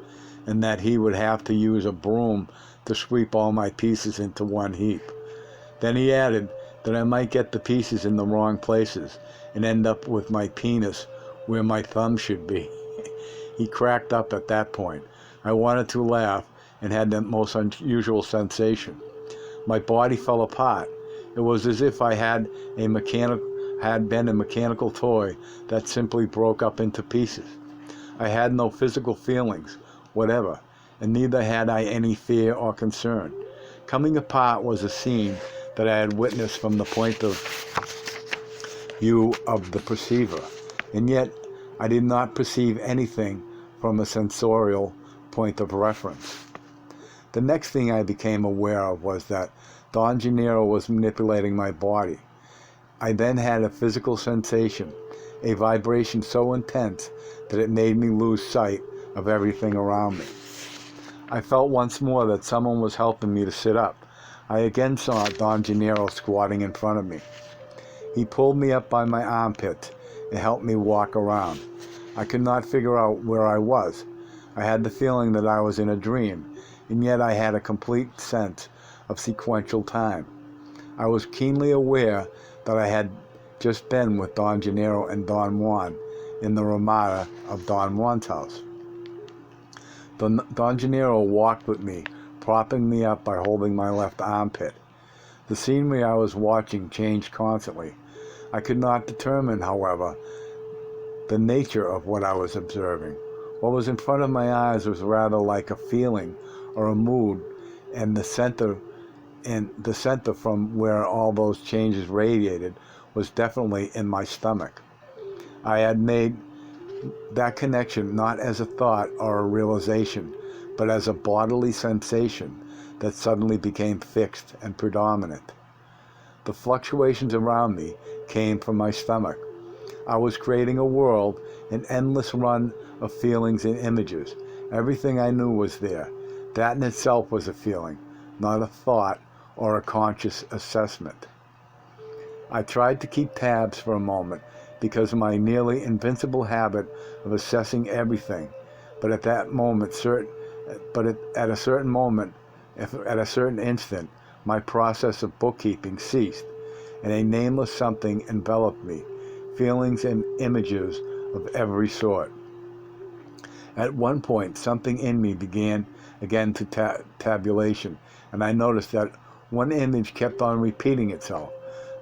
and that he would have to use a broom to sweep all my pieces into one heap. Then he added that I might get the pieces in the wrong places and end up with my penis where my thumb should be. He cracked up at that point. I wanted to laugh and had the most unusual sensation. My body fell apart. It was as if I had been a mechanical toy that simply broke up into pieces. I had no physical feelings, whatever, and neither had I any fear or concern. Coming apart was a scene that I had witnessed from the point of view of the perceiver, and yet I did not perceive anything from a sensorial point of reference. The next thing I became aware of was that Don Gennaro was manipulating my body. I then had a physical sensation, a vibration so intense that it made me lose sight of everything around me. I felt once more that someone was helping me to sit up. I again saw Don Gennaro squatting in front of me. He pulled me up by my armpits and helped me walk around. I could not figure out where I was. I had the feeling that I was in a dream, and yet I had a complete sense of sequential time. I was keenly aware that I had just been with Don Gennaro and Don Juan in the ramada of Don Juan's house. Don Gennaro walked with me, propping me up by holding my left armpit. The scenery I was watching changed constantly. I could not determine, however, the nature of what I was observing. What was in front of my eyes was rather like a feeling or a mood, and the center from where all those changes radiated was definitely in my stomach. I had made that connection not as a thought or a realization, but as a bodily sensation that suddenly became fixed and predominant. The fluctuations around me came from my stomach. I was creating a world, an endless run of feelings and images. Everything I knew was there. That in itself was a feeling, not a thought or a conscious assessment. I tried to keep tabs for a moment because of my nearly invincible habit of assessing everything, but at a certain instant, my process of bookkeeping ceased, and a nameless something enveloped me, feelings and images of every sort. At one point, something in me began again to tabulation, and I noticed that one image kept on repeating itself.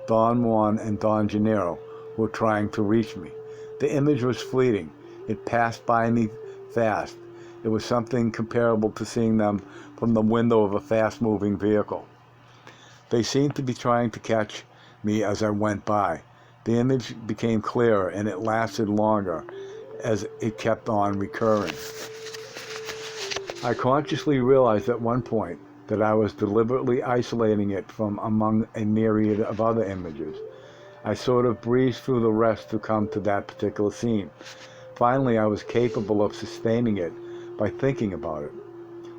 Don Juan and Don Gennaro were trying to reach me. The image was fleeting. It passed by me fast. It was something comparable to seeing them from the window of a fast-moving vehicle. They seemed to be trying to catch me as I went by. The image became clearer, and it lasted longer as it kept on recurring. I consciously realized at one point that I was deliberately isolating it from among a myriad of other images. I sort of breezed through the rest to come to that particular scene. Finally, I was capable of sustaining it by thinking about it.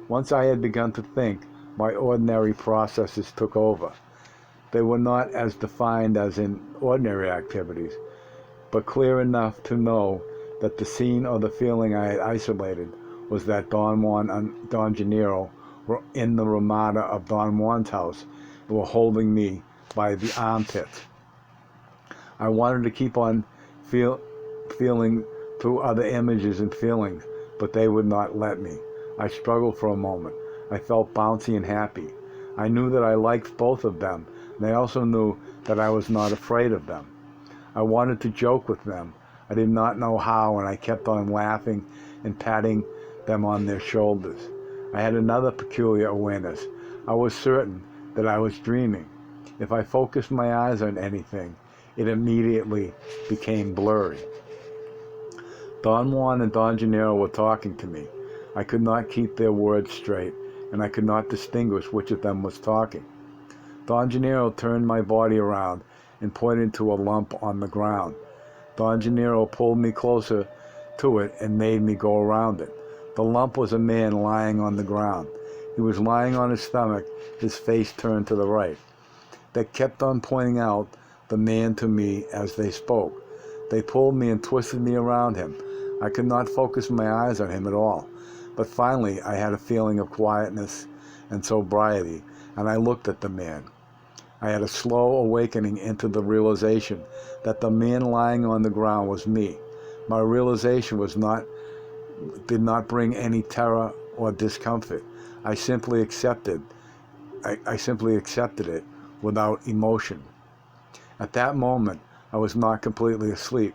Once I had begun to think, my ordinary processes took over. They were not as defined as in ordinary activities, but clear enough to know that the scene or the feeling I had isolated was that Don Juan and Don Gennaro were in the ramada of Don Juan's house and were holding me by the armpits. I wanted to keep on feeling through other images and feelings, but they would not let me. I struggled for a moment. I felt bouncy and happy. I knew that I liked both of them, and I also knew that I was not afraid of them. I wanted to joke with them. I did not know how, and I kept on laughing and patting them on their shoulders. I had another peculiar awareness. I was certain that I was dreaming. If I focused my eyes on anything, it immediately became blurry. Don Juan and Don Gennaro were talking to me. I could not keep their words straight, and I could not distinguish which of them was talking. Don Gennaro turned my body around and pointed to a lump on the ground. Don Gennaro pulled me closer to it and made me go around it. The lump was a man lying on the ground. He was lying on his stomach, his face turned to the right. They kept on pointing out the man to me as they spoke. They pulled me and twisted me around him. I could not focus my eyes on him at all. But finally, I had a feeling of quietness and sobriety, and I looked at the man. I had a slow awakening into the realization that the man lying on the ground was me. My realization did not bring any terror or discomfort. I simply accepted it without emotion. At that moment, I was not completely asleep,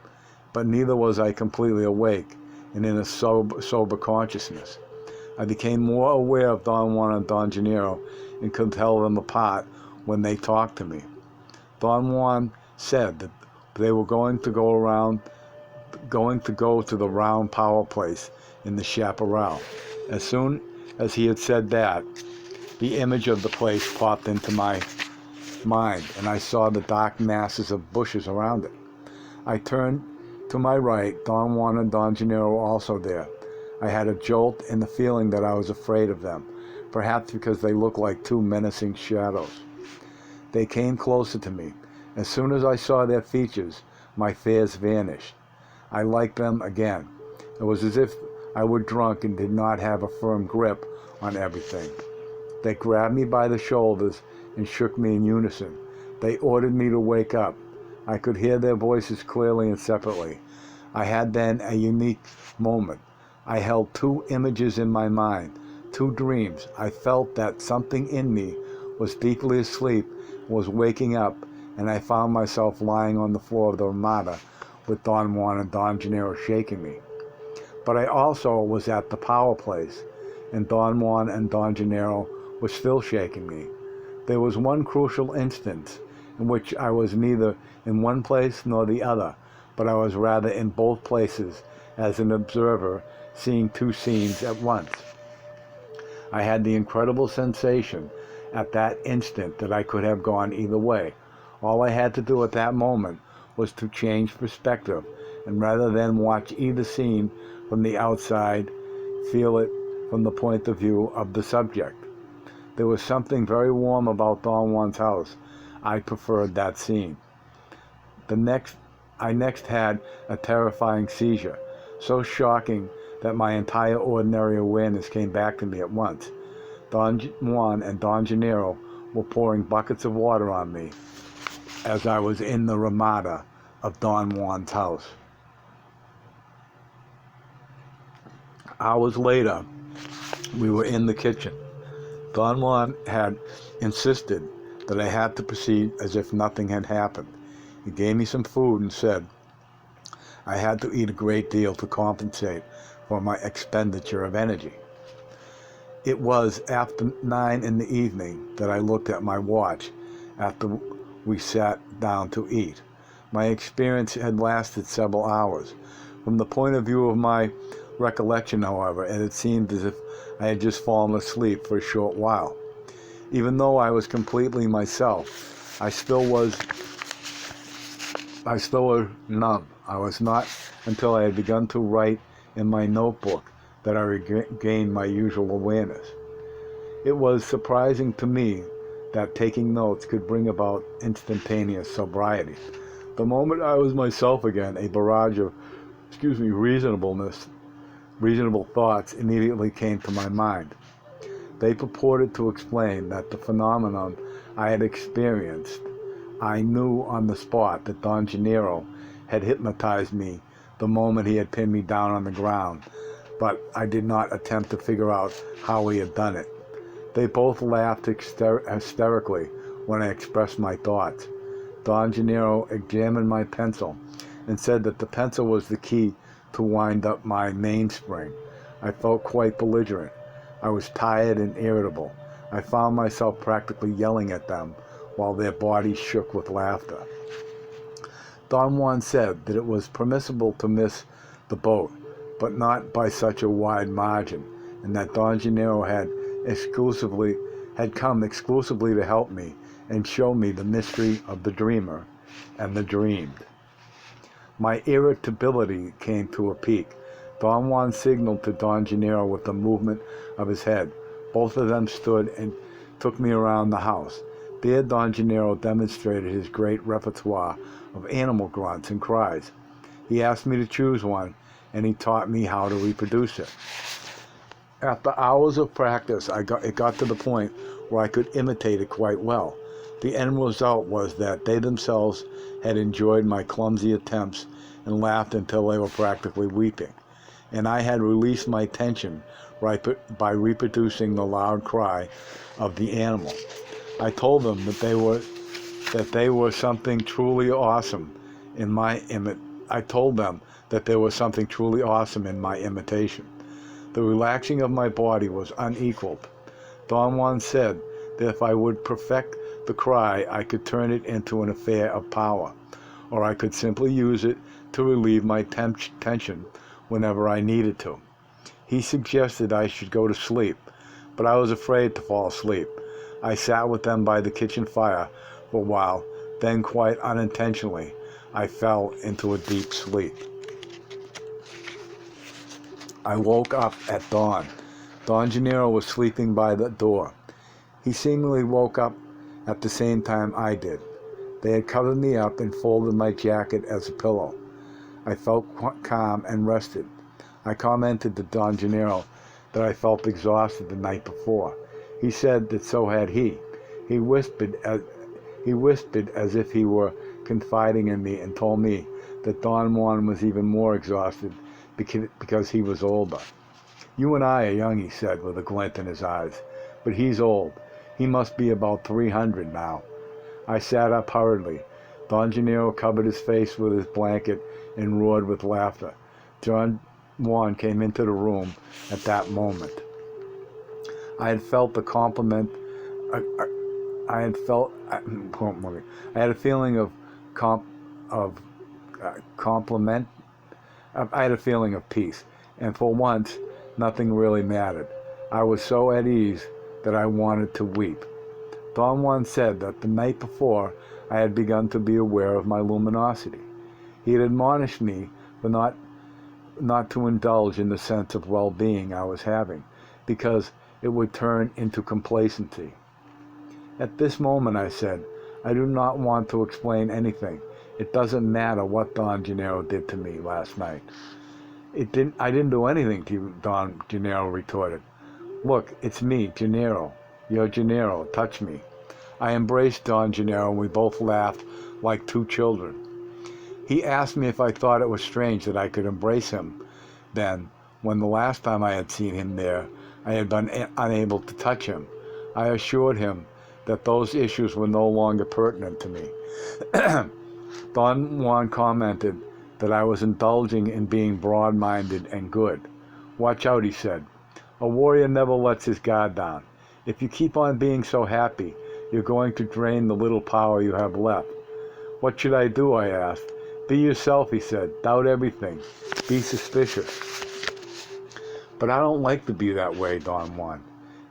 but neither was I completely awake and in a sober consciousness. I became more aware of Don Juan and Don Gennaro and could tell them apart when they talked to me. Don Juan said that they were going to go to the round power place in the chaparral. As soon as he had said that, the image of the place popped into my mind, and I saw the dark masses of bushes around it. I turned to my right. Don Juan and Don Gennaro were also there. I had a jolt and the feeling that I was afraid of them, perhaps because they looked like two menacing shadows. They came closer to me. As soon as I saw their features, my fears vanished. I liked them again. It was as if I were drunk and did not have a firm grip on everything. They grabbed me by the shoulders and shook me in unison. They ordered me to wake up. I could hear their voices clearly and separately. I had then a unique moment. I held two images in my mind, two dreams. I felt that something in me was deeply asleep, was waking up, and I found myself lying on the floor of the Ramada with Don Juan and Don Gennaro shaking me. But I also was at the power place, and Don Juan and Don Gennaro were still shaking me. There was one crucial instance in which I was neither in one place nor the other, but I was rather in both places as an observer, seeing two scenes at once. I had the incredible sensation at that instant that I could have gone either way. All I had to do at that moment was to change perspective, and rather than watch either scene from the outside, feel it from the point of view of the subject. There was something very warm about Don Juan's house. I preferred that scene. I next had a terrifying seizure, so shocking that my entire ordinary awareness came back to me at once. Don Juan and Don Gennaro were pouring buckets of water on me as I was in the Ramada of Don Juan's house. Hours later, we were in the kitchen. Don Juan had insisted that I had to proceed as if nothing had happened. He gave me some food and said I had to eat a great deal to compensate for my expenditure of energy. It was after 9 in the evening that I looked at my watch after we sat down to eat. My experience had lasted several hours. From the point of view of my recollection, however, it had seemed as if I had just fallen asleep for a short while. Even though I was completely myself, I still was numb. I was not until I had begun to write in my notebook that I regained my usual awareness. It was surprising to me that taking notes could bring about instantaneous sobriety. The moment I was myself again, a barrage of reasonable thoughts immediately came to my mind. They purported to explain that the phenomenon I had experienced. I knew on the spot that Don Gennaro had hypnotized me the moment he had pinned me down on the ground, but I did not attempt to figure out how he had done it. They both laughed hysterically when I expressed my thoughts. Don Gennaro examined my pencil and said that the pencil was the key to wind up my mainspring. I felt quite belligerent. I was tired and irritable. I found myself practically yelling at them while their bodies shook with laughter. Don Juan said that it was permissible to miss the boat, but not by such a wide margin, and that Don Gennaro had come exclusively to help me and show me the mystery of the dreamer and the dreamed. My irritability came to a peak. Don Juan signaled to Don Gennaro with a movement of his head. Both of them stood and took me around the house. There Don Gennaro demonstrated his great repertoire of animal grunts and cries. He asked me to choose one, and he taught me how to reproduce it. After hours of practice, it got to the point where I could imitate it quite well. The end result was that they themselves had enjoyed my clumsy attempts and laughed until they were practically weeping, and I had released my tension by reproducing the loud cry of the animal. I told them that they were something truly awesome in my I told them that there was something truly awesome in my imitation. The relaxing of my body was unequaled. Don Juan said that if I would perfect the cry, I could turn it into an affair of power, or I could simply use it to relieve my tension whenever I needed to. He suggested I should go to sleep, but I was afraid to fall asleep. I sat with them by the kitchen fire for a while, then quite unintentionally, I fell into a deep sleep. I woke up at dawn. Don Gennaro was sleeping by the door. He seemingly woke up at the same time I did. They had covered me up and folded my jacket as a pillow. I felt calm and rested. I commented to Don Gennaro that I felt exhausted the night before. He said that so had he. He whispered as if he were confiding in me and told me that Don Juan was even more exhausted because he was older. You and I are young, he said with a glint in his eyes, but he's old. He must be about 300 now. I sat up hurriedly. Don Gennaro covered his face with his blanket and roared with laughter. Don Juan came into the room at that moment. I had felt the compliment. I had a feeling of compliment. I had a feeling of peace, and for once, nothing really mattered. I was so at ease that I wanted to weep. Don Juan said that the night before I had begun to be aware of my luminosity. He had admonished me for not to indulge in the sense of well-being I was having, because it would turn into complacency. At this moment, I said, I do not want to explain anything. It doesn't matter what Don Gennaro did to me last night. I didn't do anything to you, Don Gennaro retorted. Look, it's me, Gennaro. You're Gennaro. Touch me. I embraced Don Gennaro and we both laughed like two children. He asked me if I thought it was strange that I could embrace him then, when the last time I had seen him there, I had been unable to touch him. I assured him that those issues were no longer pertinent to me. Don Juan commented that I was indulging in being broad-minded and good. Watch out, he said. A warrior never lets his guard down. If you keep on being so happy, you're going to drain the little power you have left. What should I do, I asked. Be yourself, he said. Doubt everything. Be suspicious. But I don't like to be that way, Don Juan.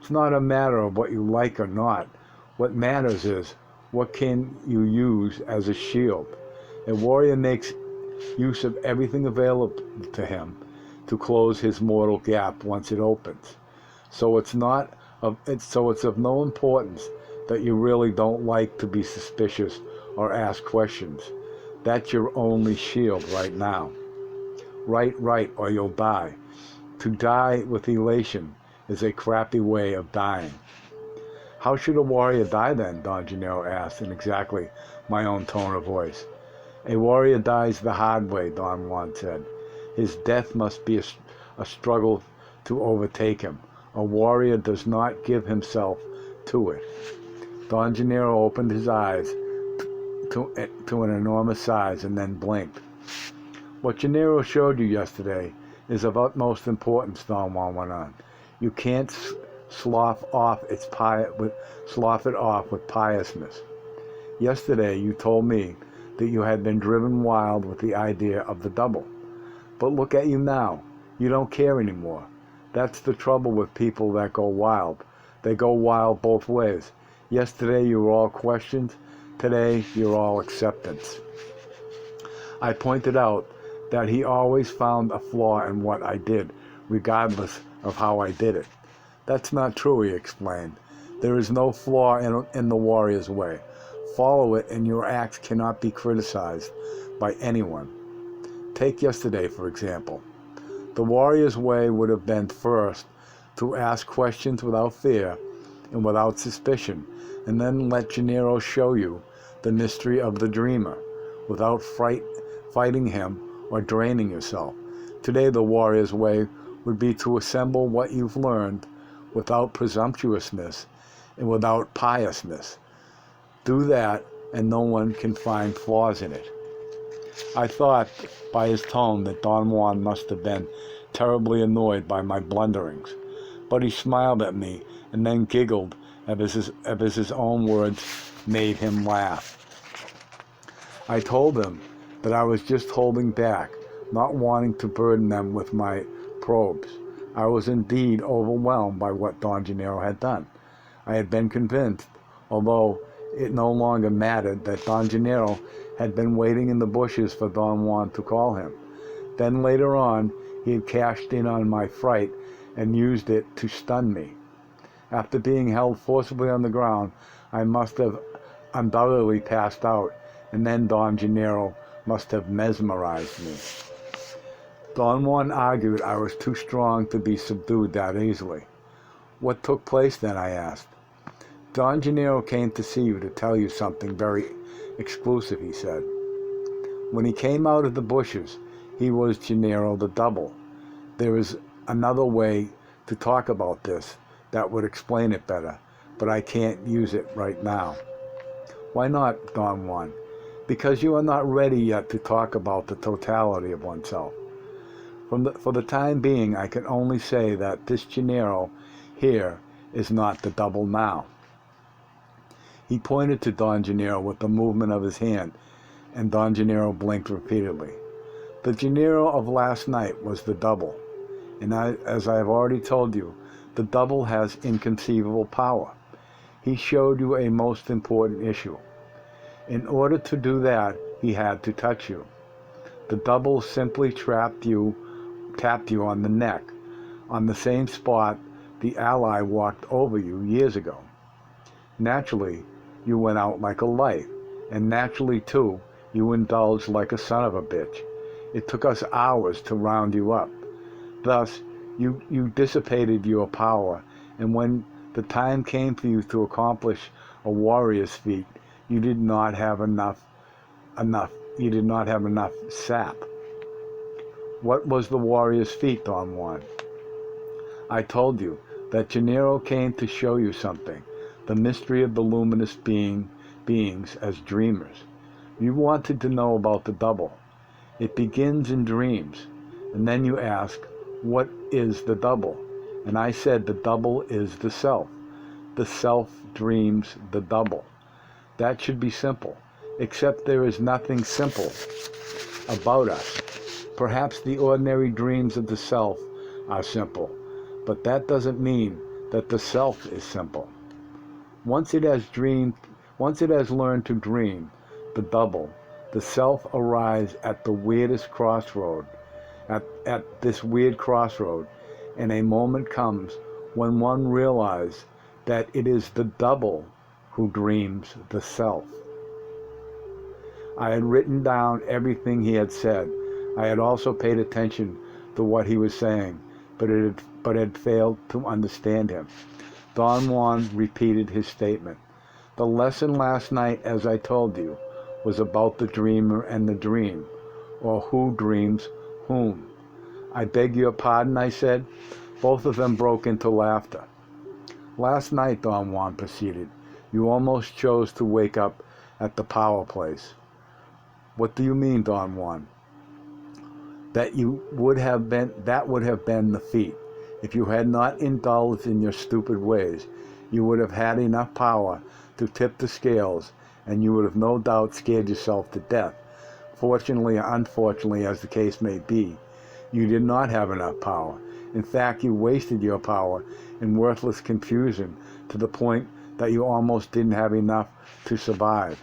It's not a matter of what you like or not. What matters is, what can you use as a shield? A warrior makes use of everything available to him to close his mortal gap once it opens. So it's of no importance that you really don't like to be suspicious or ask questions. That's your only shield right now. Right, or you'll die. To die with elation is a crappy way of dying. How should a warrior die then? Don Gennaro asked in exactly my own tone of voice. A warrior dies the hard way, Don Juan said. His death must be a struggle to overtake him. A warrior does not give himself to it. Don Gennaro opened his eyes to an enormous size and then blinked. What Gennaro showed you yesterday is of utmost importance, Don Juan went on. You can't slough it off with piousness. Yesterday you told me that you had been driven wild with the idea of the double. But look at you now. You don't care anymore. That's the trouble with people that go wild. They go wild both ways. Yesterday you were all questions. Today you're all acceptance. I pointed out that he always found a flaw in what I did, regardless of how I did it. That's not true, he explained. There is no flaw in the warrior's way. Follow it and your acts cannot be criticized by anyone. Take yesterday, for example. The warrior's way would have been first to ask questions without fear and without suspicion, and then let Gennaro show you the mystery of the dreamer without fighting him or draining yourself. Today the warrior's way would be to assemble what you've learned without presumptuousness and without piousness. Do that, and no one can find flaws in it. I thought by his tone that Don Juan must have been terribly annoyed by my blunderings, but he smiled at me and then giggled as his own words made him laugh. I told him that I was just holding back, not wanting to burden them with my probes. I was indeed overwhelmed by what Don Gennaro had done. I had been convinced, although it no longer mattered, that Don Gennaro had been waiting in the bushes for Don Juan to call him. Then later on, he had cashed in on my fright and used it to stun me. After being held forcibly on the ground, I must have undoubtedly passed out, and then Don Gennaro must have mesmerized me. Don Juan argued I was too strong to be subdued that easily. What took place then, I asked. Don Gennaro came to see you to tell you something very exclusive, he said. When he came out of the bushes, he was Gennaro the Double. There is another way to talk about this that would explain it better, but I can't use it right now. Why not, Don Juan? Because you are not ready yet to talk about the totality of oneself. For the time being, I can only say that this Gennaro here is not the Double now. He pointed to Don Gennaro with a movement of his hand, and Don Gennaro blinked repeatedly. The Gennaro of last night was the Double, and as I have already told you, the Double has inconceivable power. He showed you a most important issue. In order to do that, he had to touch you. The Double simply tapped you on the neck, on the same spot the ally walked over you years ago. Naturally, you went out like a light, and naturally, too, you indulged like a son of a bitch. It took us hours to round you up. Thus, you dissipated your power, and when the time came for you to accomplish a warrior's feat, you did not have enough sap. What was the warrior's feat, Don Juan? I told you that Gennaro came to show you something, the mystery of the luminous beings as dreamers. You wanted to know about the Double. It begins in dreams, and then you ask, what is the Double? And I said the Double is the self. The self dreams the Double. That should be simple, except there is nothing simple about us. Perhaps the ordinary dreams of the self are simple, but that doesn't mean that the self is simple. Once it has learned to dream, the Double, the self arrives at the weirdest crossroad, at this weird crossroad, and a moment comes when one realizes that it is the Double who dreams the self. I had written down everything he had said. I had also paid attention to what he was saying, but had failed to understand him. Don Juan repeated his statement. The lesson last night, as I told you, was about the dreamer and the dream, or who dreams whom. I beg your pardon, I said. Both of them broke into laughter. Last night, Don Juan proceeded, you almost chose to wake up at the power place. What do you mean, Don Juan? That would have been the feat. If you had not indulged in your stupid ways, you would have had enough power to tip the scales, and you would have no doubt scared yourself to death. Fortunately or unfortunately, as the case may be, you did not have enough power. In fact, you wasted your power in worthless confusion to the point that you almost didn't have enough to survive.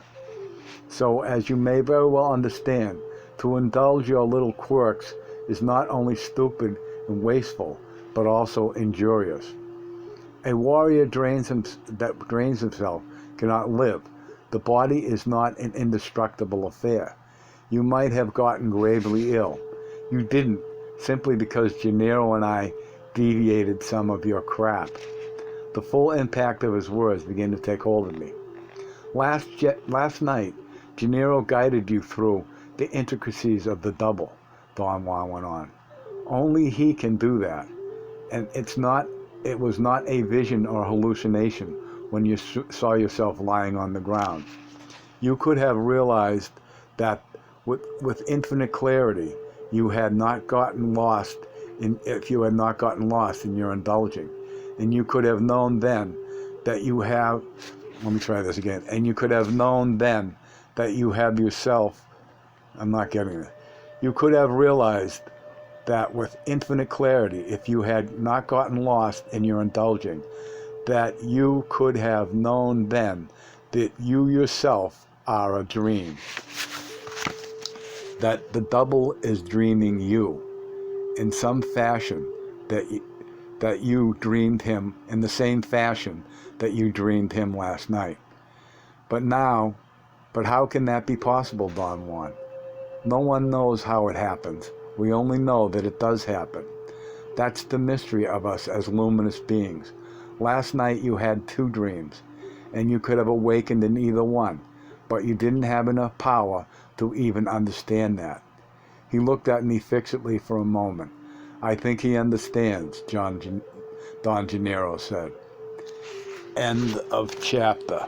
So, as you may very well understand, to indulge your little quirks is not only stupid and wasteful, but also injurious. A warrior that drains himself cannot live. The body is not an indestructible affair. You might have gotten gravely ill. You didn't, simply because Gennaro and I deviated some of your crap. The full impact of his words began to take hold of me. Last night, Gennaro guided you through the intricacies of the double, Don Juan went on. Only he can do that. And it was not a vision or hallucination when you saw yourself lying on the ground. You could have realized that with infinite clarity, you had not gotten lost if you had not gotten lost in your indulging. And you could have known then that you have, let me try this again, and you could have known then that you have yourself, I'm not getting it. You could have realized that with infinite clarity, if you had not gotten lost in your indulging, that you could have known then that you yourself are a dream. That the double is dreaming you in some fashion, that you dreamed him in the same fashion that you dreamed him last night. But how can that be possible, Don Juan? No one knows how it happens. We only know that it does happen. That's the mystery of us as luminous beings. Last night you had 2 dreams, and you could have awakened in either one, but you didn't have enough power to even understand that. He looked at me fixedly for a moment. I think he understands, Don Gennaro said. End of chapter.